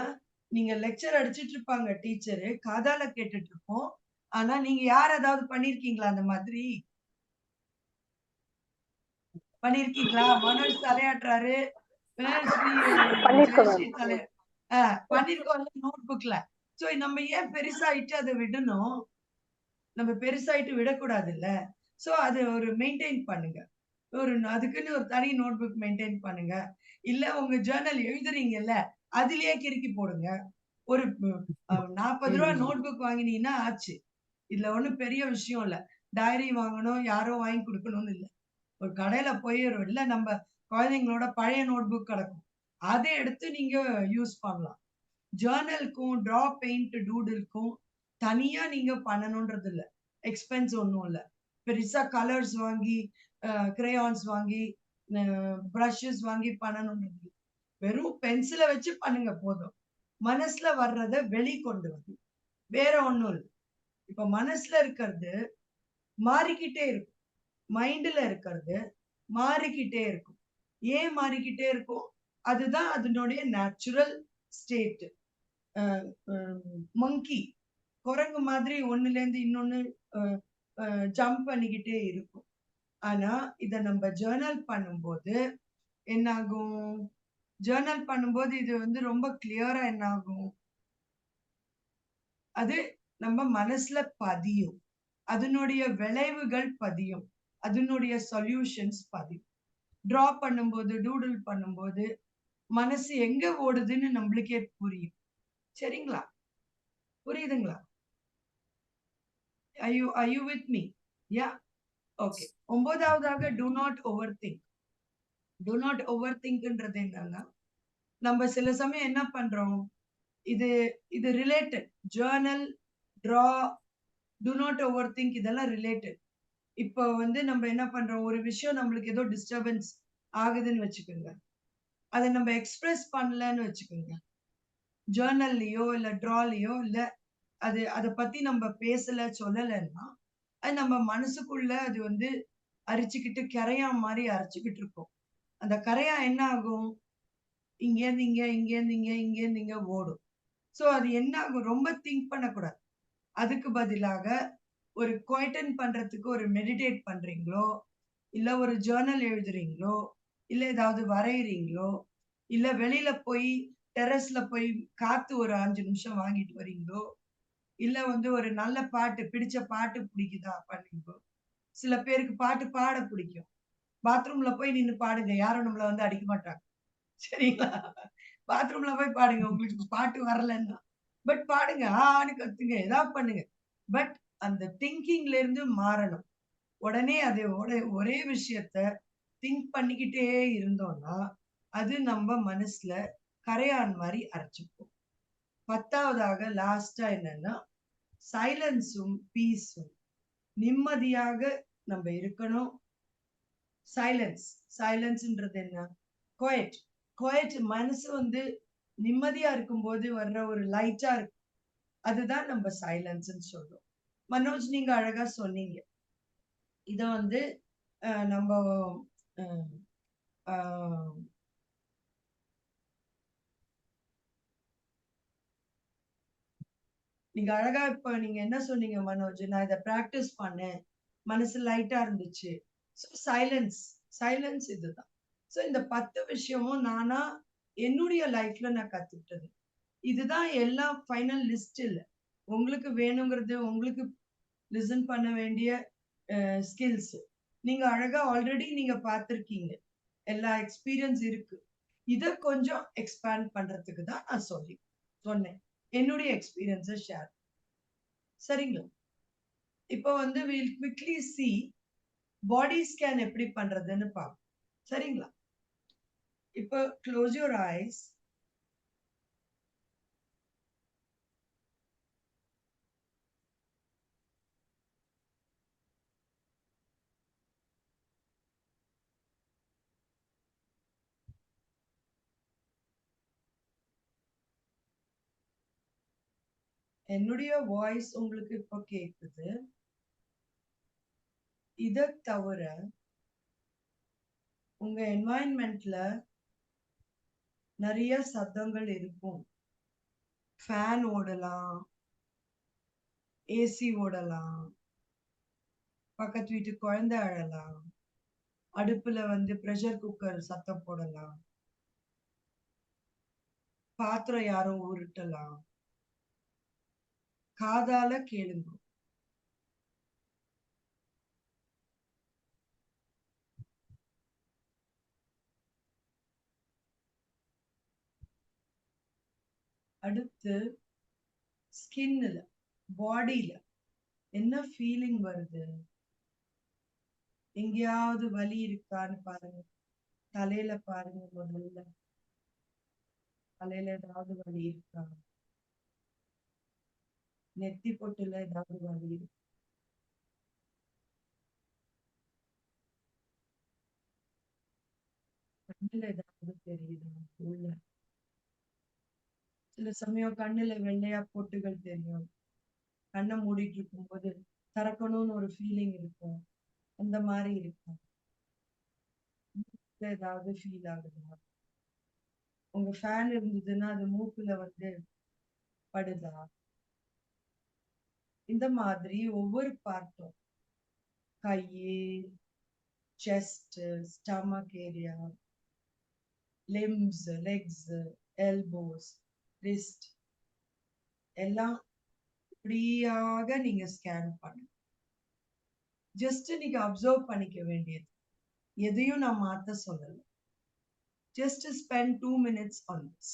நீங்க லெக்சர் அடிச்சிட்டு இருப்பாங்க டீச்சரு. காதால கேட்டுட்டு இருப்போம். ஆனா நீங்க யார் ஏதாவது பண்ணிருக்கீங்களா அந்த மாதிரி? பண்ணிருக்கீங்களா? மனோஜ் தலையாட்டுறாரு. ஸ்ரீ பண்ணிருக்கோம் ஜெயஸ்ரீ மேம். தலை பண்ணிருக்கோம்ல நோட் புக்ல. சோ நம்ம ஏன் பெருசாயிட்டு அதை விடணும்? நம்ம பெருசாயிட்டு விடக்கூடாதுல்ல. சோ அது ஒரு மெயின்டைன் பண்ணுங்க. அதுக்குன்னு ஒரு தனி நோட் புக் மெயின்டைன் பண்ணுங்க. இல்ல உங்க ஜர்னல் எழுதுறீங்கல்ல, அதிலேயே கிறுக்கி போடுங்க. ஒரு ₹40 நோட் புக் வாங்கினீங்கன்னா ஆச்சு. இதுல ஒண்ணும் பெரிய விஷயம் இல்ல. டைரி வாங்கணும், யாரோ வாங்கி குடுக்கணும்னு இல்ல. ஒரு கடையில போய் இல்ல நம்ம குழந்தைங்களோட பழைய நோட் புக் கிடக்கும். அதை எடுத்து நீங்க யூஸ் பண்ணலாம். ஜர்னலுக்கும், டிரா பெயிண்ட் டூடுலுக்கும் தனியா நீங்க பண்ணணும்ன்றது இல்ல. எக்ஸ்பென்ஸ் ஒண்ணும் இல்ல. பெருசா கலர்ஸ் வாங்கி, கிரேயான்ஸ் வாங்கி, பிரஷஸ் வாங்கி பண்ணணும்ன்றது இல்ல. வெறும் பென்சில வச்சு பண்ணுங்க போதும். மனசுல வர்றத வெளிக்கொண்டு வந்து. வேற ஒண்ணும் இல்ல. இப்ப மனசுல இருக்கிறது மாறிக்கிட்டே இருக்கும். மைண்ட்ல இருக்கிறது மாறிக்கிட்டே இருக்கும். ஏன் மாறிக்கிட்டே இருக்கும்? அதுதான் அதனுடைய நேச்சுரல் ஸ்டேட். மங்கி குரங்கு மாதிரி ஒண்ணுல இருந்து இன்னொன்னு ஜம்ப் பண்ணிக்கிட்டே இருக்கும். ஆனா இத நம்ம ஜர்னல் பண்ணும்போது என்ன ஆகும்? ஜர்னல் பண்ணும்போது இது வந்து ரொம்ப கிளியரா என்ன ஆகும்? அது நம்ம மனசுல பதியும். அதனுடைய விளைவுகள் பதியும். அதனுடைய சொல்யூஷன்ஸ் பதியும். டிரா பண்ணும்போது, டூடில் பண்ணும்போது மனசு எங்க ஓடுதுன்னு நம்மளுக்கே புரியும். சரிங்களா? புரியுதுங்களா? are you with me? Yeah. Okay. 9வதாக do not overthink. Do not overthinkன்றது என்னன்னா, நம்ம சில சமயம் என்ன பண்றோம்? இது இது related. Journal, draw, do not overthink இதெல்லாம் ரிலேட்டட். இப்போ வந்து நம்ம என்ன பண்றோம்? ஒரு விஷயம் நம்மளுக்கு ஏதோ டிஸ்டர்பன்ஸ் ஆகுதுன்னு வச்சுக்கோங்க. அதை நம்ம எக்ஸ்பிரஸ் பண்ணலன்னு வச்சுக்கோங்க. ஜர்னல்லயோ இல்ல டிராலயோ இல்ல அதை பத்தி நம்ம பேசல சொல்லலைன்னா அது நம்ம மனசுக்குள்ள அது வந்து அரிச்சுக்கிட்டு கரையான் மாதிரி அரைச்சுக்கிட்டு இருக்கும். அந்த கரையா என்ன ஆகும்? இங்கேருந்து இங்க, இங்கேருந்து இங்க, இங்கேருந்து இங்க ஓடும். சோ அது என்ன ஆகும்? ரொம்ப திங்க் பண்ணக்கூடாது. அதுக்கு பதிலாக ஒரு குவைட்டன் பண்றதுக்கு ஒரு மெடிடேட் பண்றீங்களோ, இல்ல ஒரு ஜர்னல் எழுதுறீங்களோ, இல்ல ஏதாவது வரையறீங்களோ, இல்ல வெளியில போய் டெரஸ்ல போய் காத்து ஒரு 5 நிமிஷம் வாங்கிட்டு வரீங்களோ, இல்ல வந்து ஒரு நல்ல பாட்டு, பிடிச்ச பாட்டு பிடிக்குதா பண்ணுங்க. சில பேருக்கு பாட்டு பாட பிடிக்கும். பாத்ரூம்ல போய் நின்னு பாடுங்க. யாரும் நம்மள வந்து அடிக்க மாட்டாங்க. சரிங்களா? பாத்ரூம்ல போய் பாடுங்க. உங்களுக்கு பாட்டு வரலன்னா. பட் பாடுங்க. ஆன்னு கத்துங்க. ஏதாவது பண்ணுங்க. பட் அந்த திங்கிங்ல இருந்து மாறணும். உடனே அது ஒரே விஷயத்த திங்க் பண்ணிக்கிட்டே இருந்தோம்னா, அது நம்ம மனசுல கரையான் மாரி அரைச்சுக்கும். 10வதாக லாஸ்ட்டா என்னன்னா, சைலன்ஸும், பீஸும். நிம்மதியாக நம்ம இருக்கணும். சைலன்ஸ். சைலன்ஸ்ன்றது என்ன? குவைட். குவைட் மனசு வந்து நிம்மதியா இருக்கும்போது வர்ற ஒரு லைட்டா இருக்கு. அதுதான் நம்ம சைலன்ஸ்ன்னு சொல்றோம். மனோஜ் நீங்க அழகா சொன்னீங்க. இத வந்து நம்ம அ ஆ நீங்க அழகா இப்ப நீங்க என்ன சொன்னீங்க மனோஜ்? நான் இத பிராக்டிஸ் பண்ணேன். மனசு லைட்டா இருந்துச்சு. So silence. சைலன்ஸ் இதுதான். சோ இந்த 10 விஷயமும் நானா என்னுடைய லைஃப்ல நான் கத்துக்கிட்டது. இதுதான் எல்லாம் ஃபைனல் லிஸ்ட் இல்ல. உங்களுக்கு வேணுங்கிறது உங்களுக்கு லிசன் பண்ண வேண்டிய ஸ்கில்ஸ். நீங்க அழகா ஆல்ரெடி நீங்க பார்த்திருக்கீங்க. எல்லா எக்ஸ்பீரியன்ஸ் இருக்கு. இத கொஞ்சம் எக்ஸ்பேண்ட் பண்றதுக்கு தான் நான் சொன்னேன். என்னுடைய எக்ஸ்பீரியன்ஸ ஷேர். சரிங்களா? இப்போ வந்து we'll quickly see பாடி ஸ்கேன் எப்படி பண்றதுன்னு பார்ப்போம். சரிங்களா? இப்போ க்ளோஸ் யுவர் ஐஸ். என்னுடைய வாய்ஸ் உங்களுக்கு இப்போ கேக்குது. இத தவிர உங்க என்வாயன்மெண்ட்ல நிறைய சத்தங்கள் இருக்கும். ஃபேன் ஓடலாம். ஏசி ஓடலாம், பக்கத்து வீட்டு குழந்தை அழலாம், அடுப்புல வந்து ப்ரெஷர் குக்கர் சத்தம் போடலாம், பாத்திரம் யாரும் உருட்டலாம். காதால கேளுங்க. அடுத்து ஸ்கின்ல, பாடியில என்ன ஃபீலிங் வருது, எங்கேயாவது வலி இருக்கான்னு பாருங்க. தலையில பாருங்க, முதல்ல தலையில ஏதாவது வலி இருக்கா, நெத்தி பொட்டுல ஏதாவது வலி இருக்கு, கண்ணுல ஏதாவது தெரியுதா, உள்ள சில சமயம் கண்ணுல வெள்ளையா பொட்டுகள் தெரியும். கண்ணை மூடிட்டு இருக்கும்போது திறக்கணும்னு ஒரு ஃபீலிங் இருக்கும், அந்த மாதிரி இருக்கும். ஏதாவது ஃபீல் ஆகுதா, உங்க ஃபேன் இருந்ததுன்னா அது மூக்குல வந்து படுதா, இந்த மாதிரி ஒவ்வொரு பார்ட்டும், கையு, chest, stomach area, limbs, legs, elbows, wrist எல்லாம் ஃப்ரீயாக நீங்க ஸ்கேன் பண்ணுங்க. ஜஸ்ட் நீங்க அப்சர்வ் பண்ணிக்க வேண்டியது, எதையும் நான் மாத்த சொல்லல. Just spend 2 minutes on this.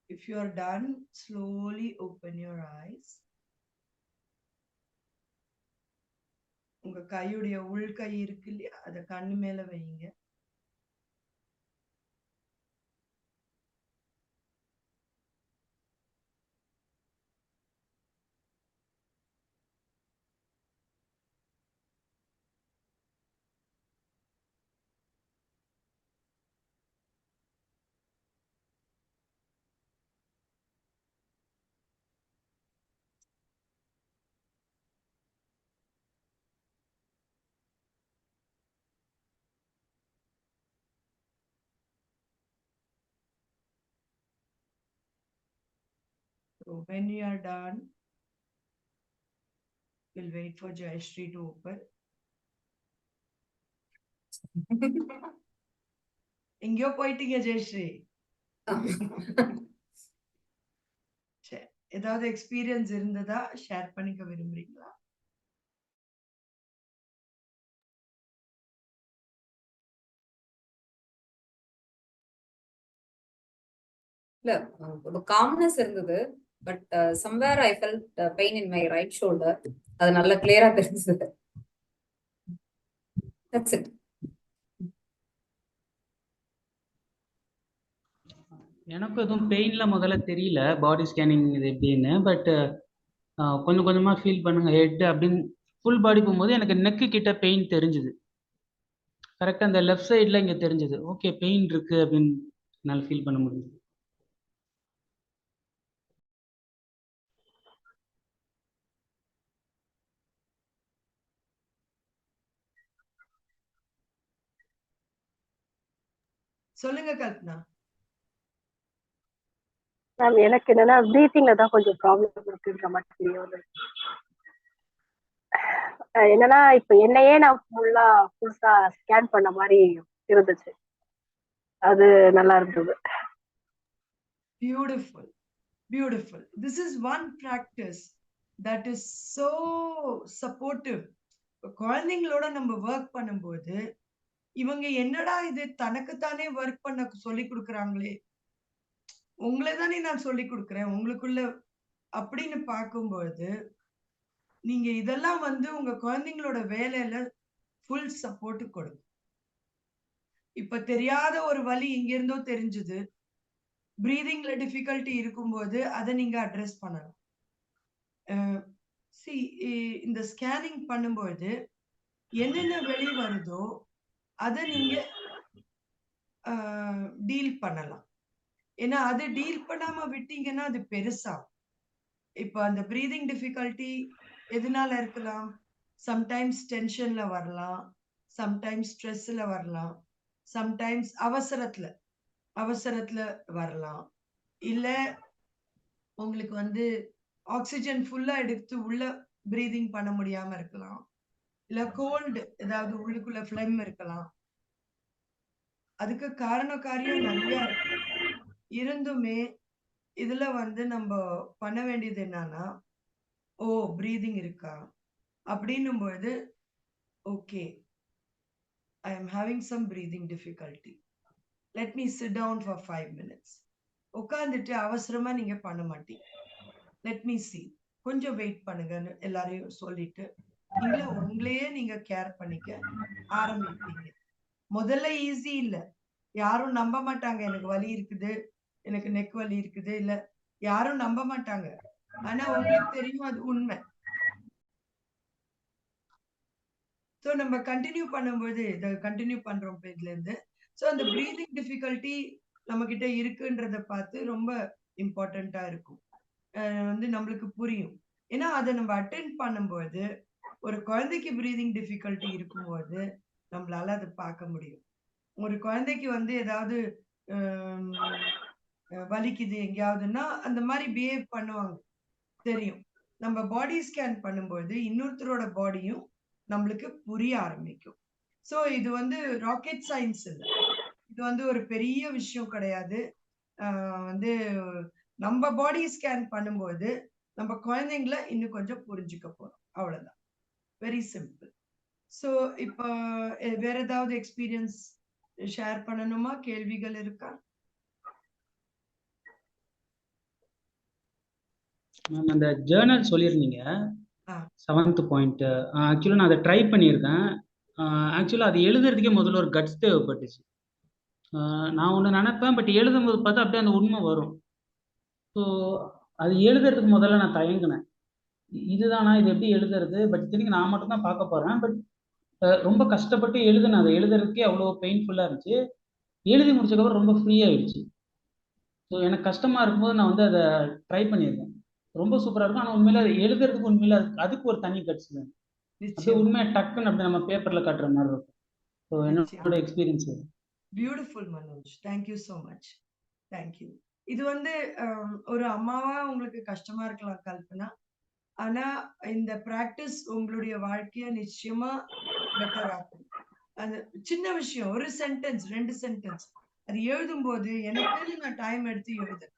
If you are done, slowly open your eyes. உங்க கையுடைய உள் கை இருக்கு இல்லையா, அத கண்ணு மேல வைங்க. So when you are done, we'll wait for Jayashree to open. எங்கேயோ போயிட்டீங்க ஜெயஸ்ரீ. சரி, ஏதாவது எக்ஸ்பீரியன்ஸ் இருந்ததா ஷேர் பண்ணிக்க விரும்புறீங்களா? இல்ல ஒரு காம்னஸ் இருந்தது, but somewhere I felt pain in my right shoulder. அது நல்ல கிளியரா தெரிஞ்சது. That's it. எனக்கும் எதுவும் பெயின்ல முதல்ல தெரியல, பாடி ஸ்கேனிங் இது எப்படின்னு. பட் கொஞ்சம் கொஞ்சமா ஃபீல் பண்ணுங்க, ஹெட் அப்படின்னு ஃபுல் பாடி போகும்போது எனக்கு நெக்கு கிட்ட பெயின் தெரிஞ்சுது. கரெக்டாக அந்த லெஃப்ட் சைடில் இங்கே தெரிஞ்சுது. ஓகே, பெயின் இருக்கு அப்படின்னு என்னால் ஃபீல் பண்ண முடியுது. சொல்லுங்க கல்பனா. மேம் எனக்கு என்னன்னா ப்ரீத்திங்ல தான் கொஞ்சம் ப்ராப்ளம் இருக்குன்ற மாதிரி தெரிய வருது. என்னன்னா இப்ப என்னையே நான் புதுசா ஸ்கேன் பண்ண மாதிரி இருந்துச்சு, அது நல்லா இருந்தது. Beautiful, beautiful. This is one practice that is so supportive. குழந்தைங்களோட நம்ம ஒர்க் பண்ணும்போது இவங்க என்னடா இது தனக்குத்தானே ஒர்க் பண்ண சொல்லி கொடுக்குறாங்களே, உங்களை தானே நான் சொல்லி கொடுக்குறேன் உங்களுக்குள்ள அப்படின்னு பார்க்கும்போது, நீங்க இதெல்லாம் வந்து உங்க குழந்தைங்களோட வேலையில ஃபுல் சப்போர்ட் கொடுக்கும். இப்ப தெரியாத ஒரு வழி இங்க இருந்தோ தெரிஞ்சுது, பிரீதிங்ல டிஃபிகல்ட்டி இருக்கும்போது அதை நீங்க அட்ரஸ் பண்ணலாம். சி இந்த ஸ்கேனிங் பண்ணும்போது என்னென்ன வெளி வருதோ அதை நீங்க டீல் பண்ணலாம். ஏன்னா அது டீல் பண்ணாம விட்டீங்கன்னா அது பெருசா. இப்போ அந்த பிரீதிங் டிஃபிகல்ட்டி எதனால இருக்கலாம்? சம்டைம்ஸ் டென்ஷன்ல வரலாம், சம்டைம்ஸ் ஸ்ட்ரெஸ்ல வரலாம், சம்டைம்ஸ் அவசரத்துல வரலாம். இல்ல உங்களுக்கு வந்து ஆக்சிஜன் ஃபுல்லா எடுத்து உள்ள பிரீதிங் பண்ண முடியாம இருக்கலாம். இல்ல கோல்டு ஏதாவது உள்ளுக்குள்ள ஃபிளெம் இருக்கலாம். அதுக்கு காரியம் நிறைய இருக்கு. இருந்துமே இதுல வந்து நம்ம பண்ண வேண்டியது என்னன்னா, ஓ பிரீதிங் இருக்கா அப்படின்னும் பொழுது, okay I am having some breathing difficulty, let me sit down for 5 minutes. உட்காந்துட்டு அவசரமா நீங்க பண்ண மாட்டீங்க. லெட் மீ சி, கொஞ்சம் வெயிட் பண்ணுங்கன்னு எல்லாரையும் சொல்லிட்டு உங்களையே நீங்க கேர் பண்ணிக்க ஆரம்பிப்பீங்க. முதல்ல ஈஸி இல்ல, யாரும் நம்ப மாட்டாங்க. எனக்கு வலி இருக்குது, எனக்கு நெக் வலி இருக்குது, இல்ல யாரும் நம்ப மாட்டாங்க. ஆனா உங்களுக்கு தெரியும் அது உண்மை. சோ நம்ம கண்டினியூ பண்ணும்போது இதை கண்டினியூ பண்றோம் இதுல இருந்து. சோ அந்த பிரீதிங் டிஃபிகல்ட்டி நம்ம கிட்ட இருக்குன்றத பார்த்து ரொம்ப இம்பார்ட்டண்டா இருக்கும். வந்து நம்மளுக்கு புரியும். ஏன்னா அதை நம்ம அட்டென்ட் பண்ணும்போது ஒரு குழந்தைக்கு பிரீதிங் டிஃபிகல்ட்டி இருக்கும்போது நம்மளால அதை பார்க்க முடியும். ஒரு குழந்தைக்கு வந்து ஏதாவது வலிக்குது எங்கேயாவதுன்னா அந்த மாதிரி பிஹேவ் பண்ணுவாங்க, தெரியும். நம்ம பாடி ஸ்கேன் பண்ணும்போது இன்னொருத்தரோட பாடியும் நம்மளுக்கு புரிய ஆரம்பிக்கும். சோ இது வந்து ராக்கெட் சயின்ஸ் இல்லை, இது வந்து ஒரு பெரிய விஷயம் கிடையாது. வந்து நம்ம பாடி ஸ்கேன் பண்ணும்போது நம்ம குழந்தைங்களை இன்னும் கொஞ்சம் புரிஞ்சுக்க போறோம், அவ்வளவுதான். Very simple. சோ இப்போ வேற ஏதாவது எக்ஸ்பீரியன்ஸ் ஷேர் பண்ணணுமா? கேள்விகள் இருக்கா? மேம் அந்த ஜேர்னல் சொல்லியிருந்தீங்க, 7th பாயிண்ட். ஆக்சுவலாக நான் அதை ட்ரை பண்ணியிருக்கேன். ஆக்சுவலாக அது எழுதுறதுக்கே முதல்ல ஒரு கட்ஸ் தேவைப்பட்டுச்சு. நான் ஒன்று நினைப்பேன், பட் எழுதும்போது பார்த்தா அப்படியே அந்த உண்மை வரும். ஸோ அது எழுதுறதுக்கு முதல்ல நான் தயங்கினேன், இதுதானா, இது எப்படி எழுதுறது? பட் திரும்பி நான் மட்டும்தான் பார்க்க போகிறேன். பட் ரொம்ப கஷ்டப்பட்டு எழுதுனேன், அதை எழுதுறதுக்கே அவ்வளோ பெயின்ஃபுல்லாக இருந்துச்சு. எழுதி முடிச்சதுக்கப்புறம் ரொம்ப ஃப்ரீ ஆயிடுச்சு. ஸோ எனக்கு கஷ்டமாக இருக்கும்போது நான் வந்து அதை ட்ரை பண்ணியிருக்கேன், ரொம்ப சூப்பராக இருக்கும். ஆனால் உண்மையில அதை எழுதுறதுக்கு உண்மையில அதுக்கு ஒரு தனி கட்ஸ் வேணும். அப்படியே உண்மையாக டக்குன்னு அப்படி நம்ம பேப்பரில் காட்டுற மாதிரி இருக்கும். ஸோ என்னோட experience. Beautiful Manoj, thank you so much. Thank you. இது வந்து ஒரு அம்மாவா உங்களுக்கு கஷ்டமா இருக்கலாம் கல்பனா, ஆனா இந்த பிராக்டிஸ் உங்களுடைய வாழ்க்கைய நிச்சயமா பெட்டர் ஆக்கும். அந்த சின்ன விஷயம், ஒரு சென்டென்ஸ் 2 சென்டென்ஸ் அது எழுதும் போது எனக்குன்னு நான் டைம் எடுத்து எழுதுறேன்,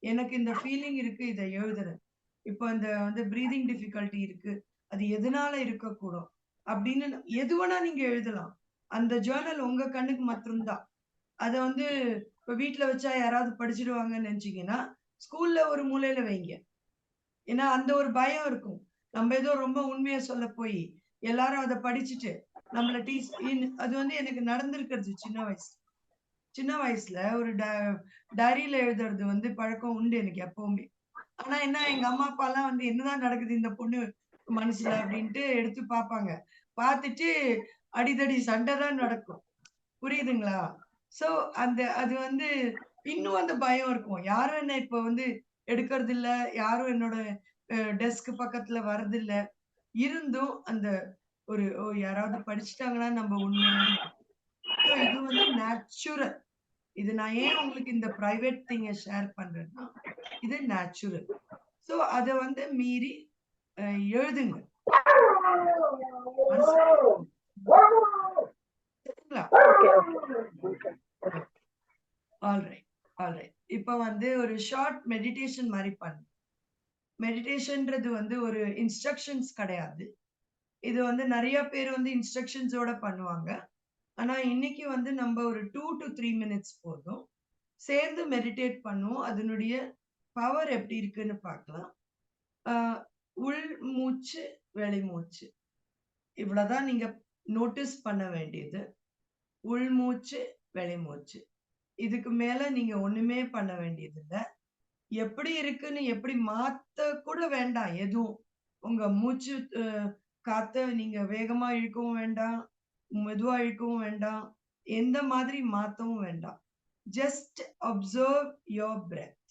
எனக்கு இந்த ஃபீலிங் இருக்கு, இதை எழுதுறேன். இப்போ அந்த வந்து பிரீதிங் டிஃபிகல்ட்டி இருக்கு, அது எதனால இருக்கக்கூடும் அப்படின்னு எது வேணா நீங்க எழுதலாம். அந்த ஜேர்னல் உங்க கண்ணுக்கு மாத்திரம்தான். அதை வந்து இப்ப வீட்டுல வச்சா யாராவது படிச்சிடுவாங்கன்னு நினைச்சீங்கன்னா ஸ்கூல்ல ஒரு மூலையில வைங்க. ஏன்னா அந்த ஒரு பயம் இருக்கும், நம்ம ஏதோ ரொம்ப உண்மையை சொல்ல போய் எல்லாரும் அதை படிச்சுட்டு நம்மள அது வந்து எனக்கு நடந்திருக்கிறது சின்ன வயசுல ஒரு டைரியில எழுதுறது வந்து பழக்கம் உண்டு எனக்கு எப்பவுமே. ஆனா என்ன, எங்க அம்மா அப்பா எல்லாம் வந்து என்னதான் நடக்குது இந்த பொண்ணு மனசுல அப்படின்ட்டு எடுத்து பார்ப்பாங்க. பார்த்துட்டு அடிதடி சண்டை தான் நடக்கும், புரியுதுங்களா? சோ அது வந்து இன்னும் அந்த பயம் இருக்கும். யாரும் என்ன இப்ப வந்து எடுக்கிறது இல்ல, யாரும் என்னோட டெஸ்க் பக்கத்துல வர்றது இல்ல. இருந்தும் அந்த ஒரு யாராவது படிச்சுட்டாங்கன்னா நம்ம உண்மையா இது வந்து நேச்சுரல். இது நான் ஏன் உங்களுக்கு இந்த பிரைவேட் திங்க ஷேர் பண்றேன்னா இது நேச்சுரல். சோ அத வந்து மீறி எழுதுங்க. ஆல்ரைட். இப்ப வந்து ஒரு ஷார்ட் மெடிடேஷன் மாதிரி பண்ணு. மெடிடேஷன்ன்றது வந்து ஒரு இன்ஸ்ட்ரக்ஷன்ஸ் கிடையாது. இது வந்து நிறைய பேர் வந்து இன்ஸ்ட்ரக்ஷன்ஸோட பண்ணுவாங்க. ஆனா இன்னைக்கு வந்து நம்ம ஒரு 2 to 3 minutes போதும், சேர்ந்து மெடிடேட் பண்ணுவோம். அதனுடைய பவர் எப்படி இருக்குன்னு பார்க்கலாம். உள் மூச்சு, வெளி மூச்சு, இவ்வளவுதான் நீங்க நோட்டீஸ் பண்ண வேண்டியது. உள் மூச்சு, வெளி மூச்சு. இதுக்கு மேல நீங்க ஒண்ணுமே பண்ண வேண்டியது இல்ல. எப்படி இருக்குன்னு எப்படி மாத்த கூட வேண்டாம் எதுவும். உங்க மூச்சு காத்த நீங்க வேகமா இழுக்கவும் வேண்டாம், மெதுவா இழுக்கவும் வேண்டாம். எந்த மாதிரி மாத்தவும் வேண்டாம். Just observe your breadth.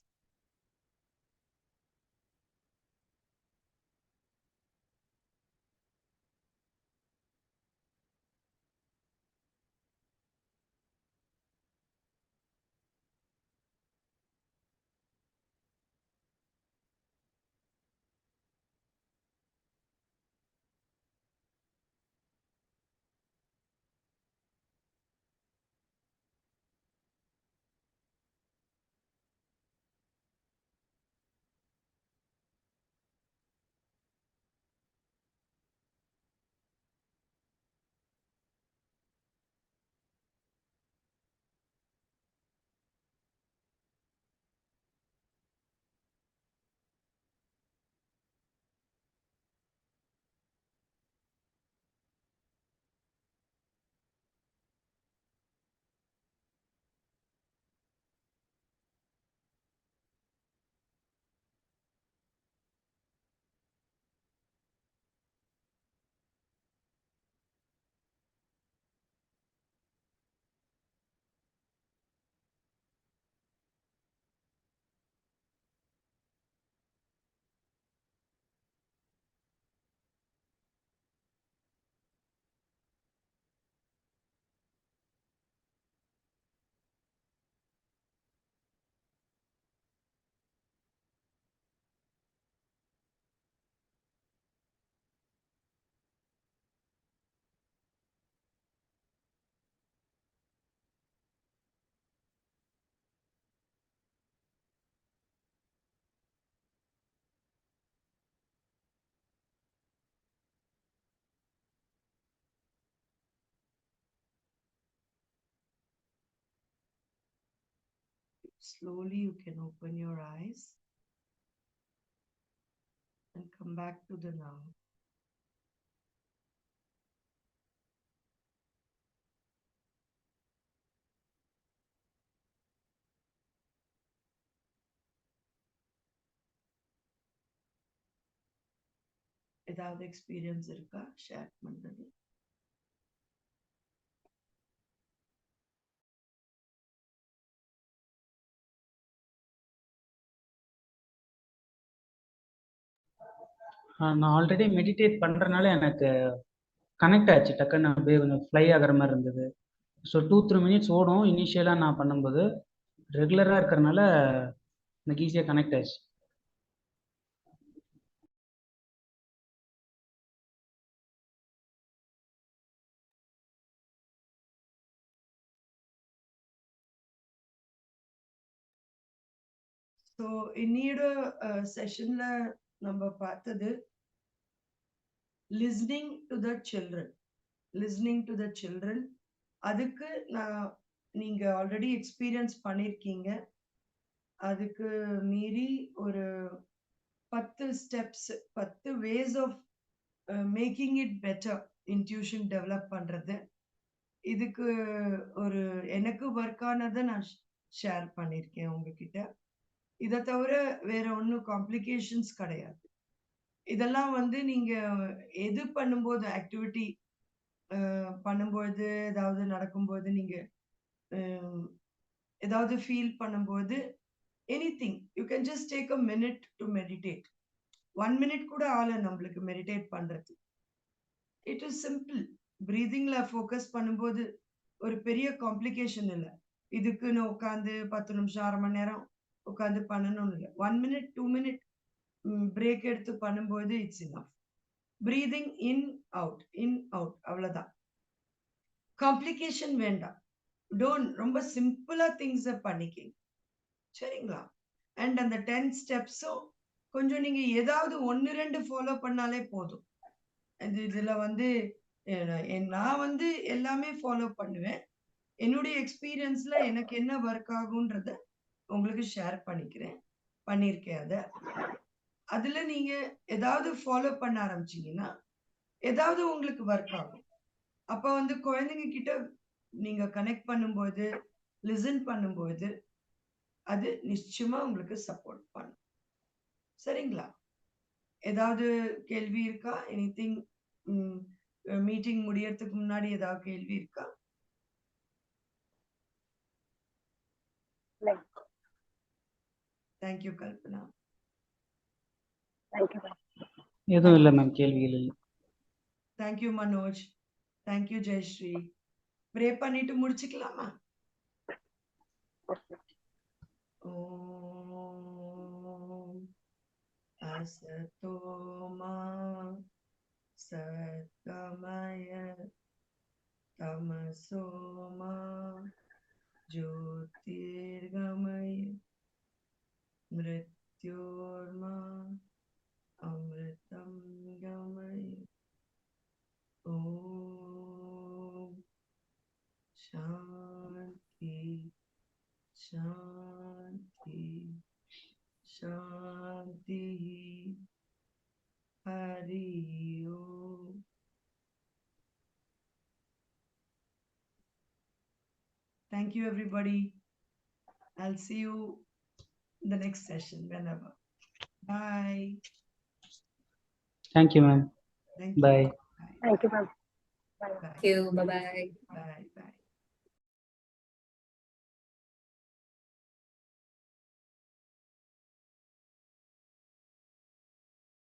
Slowly you can open your eyes and come back to the now. ஏதாவது எக்ஸ்பீரியன்ஸ் இருக்கா ஷேர் பண்றது? நான் ஆல்ரெடி மெடிடேட் பண்றதுனால எனக்கு கனெக்ட் ஆச்சு, டக்குன்னு அப்படியே கொஞ்சம் ஃப்ளை ஆகிற மாதிரி இருந்தது. ஸோ 2-3 மினிட்ஸ் ஓடும் இனிஷியலாக நான் பண்ணும்போது. ரெகுலராக இருக்கிறனால எனக்கு ஈஸியாக கனெக்ட் ஆச்சு. ஸோ இன்னியோட செஷன்ல நம்ம பார்த்தது listening to the children. Listening to the children, அதுக்கு நீங்க ஆல்ரெடி எக்ஸ்பீரியன்ஸ் பண்ணியிருக்கீங்க. அதுக்கு மீறி ஒரு 10 steps, 10 ways of making it better intuition develop பண்றது. இதுக்கு ஒரு எனக்கு ஒர்க் ஆனதை நான் ஷேர் பண்ணியிருக்கேன் உங்ககிட்ட. இதை தவிர வேற ஒன்றும் காம்ப்ளிகேஷன்ஸ் கிடையாது. இதெல்லாம் வந்து நீங்க எது பண்ணும்போது, ஆக்டிவிட்டி பண்ணும்போது, ஏதாவது நடக்கும்போது, நீங்க ஏதாவது ஃபீல் பண்ணும்போது, anything you can just take a minute to meditate. 1 minute கூட ஆள நம்மளுக்கு மெடிடேட் பண்றது. It is simple. பிரீதிங்ல ஃபோக்கஸ் பண்ணும்போது ஒரு பெரிய காம்ப்ளிகேஷன் இல்லை. இதுக்குன்னு உட்காந்து 10 நிமிஷம், அரை மணி நேரம் உட்காந்து பண்ணணும்னு இல்லை. 1 மினிட் 2 மினிட் பிரேக் எடுத்து பண்ணும்போது it's enough. Breathing in out, அவ்வளவுதான். காம்ப்ளிகேஷன் வேண்டாம். ரொம்ப சிம்பிளா திங்ஸ் பண்ணிக்கிங்க, சரிங்களா? அண்ட் அந்த 10 ஸ்டெப்ஸும் கொஞ்சம் நீங்க ஏதாவது 1-2 ஃபாலோ பண்ணாலே போதும். இதுல வந்து நான் வந்து எல்லாமே ஃபாலோ பண்ணுவேன். என்னுடைய எக்ஸ்பீரியன்ஸ்ல எனக்கு என்ன ஒர்க் ஆகுன்றத உங்களுக்கு ஷேர் பண்ணியிருக்கேன். அதுல நீங்க ஏதாவது ஃபாலோ பண்ண ஆரம்பிச்சீங்கன்னா ஏதாவது உங்களுக்கு ஒர்க் ஆகும். அப்ப வந்து குழந்தைங்க கிட்ட நீங்க கனெக்ட் பண்ணும்போது லிசன் பண்ணும்போது அது நிச்சயமா உங்களுக்கு சப்போர்ட் பண்ணும். சரிங்களா? ஏதாவது கேள்வி இருக்கா? எனிதிங் மீட்டிங் முடியறதுக்கு முன்னாடி ஏதாவது கேள்வி இருக்கா? தேங்க்யூ கல்பனா. Thank you ma'am. எதுவும் இல்லை மேம், கேள்விகள் இல்லை. Thank you Manoj. Thank you Jayashree. Pray பண்ணிட்டு முடிச்சுக்கலாமா? ஓம் அசதோமா சத்கமய தமசோமா ஜோதிர்கமய மிருத்யோர்மா அமிர்தம் கமய. ஓம் சாந்தி சாந்தி சாந்தி. ஹரி ஓம். Thank you everybody. I'll see you in the next session whenever. Bye. Thank you ma'am. Thank you. Bye. Bye. Thank you ma'am. Bye. Thank you. Bye bye. Bye.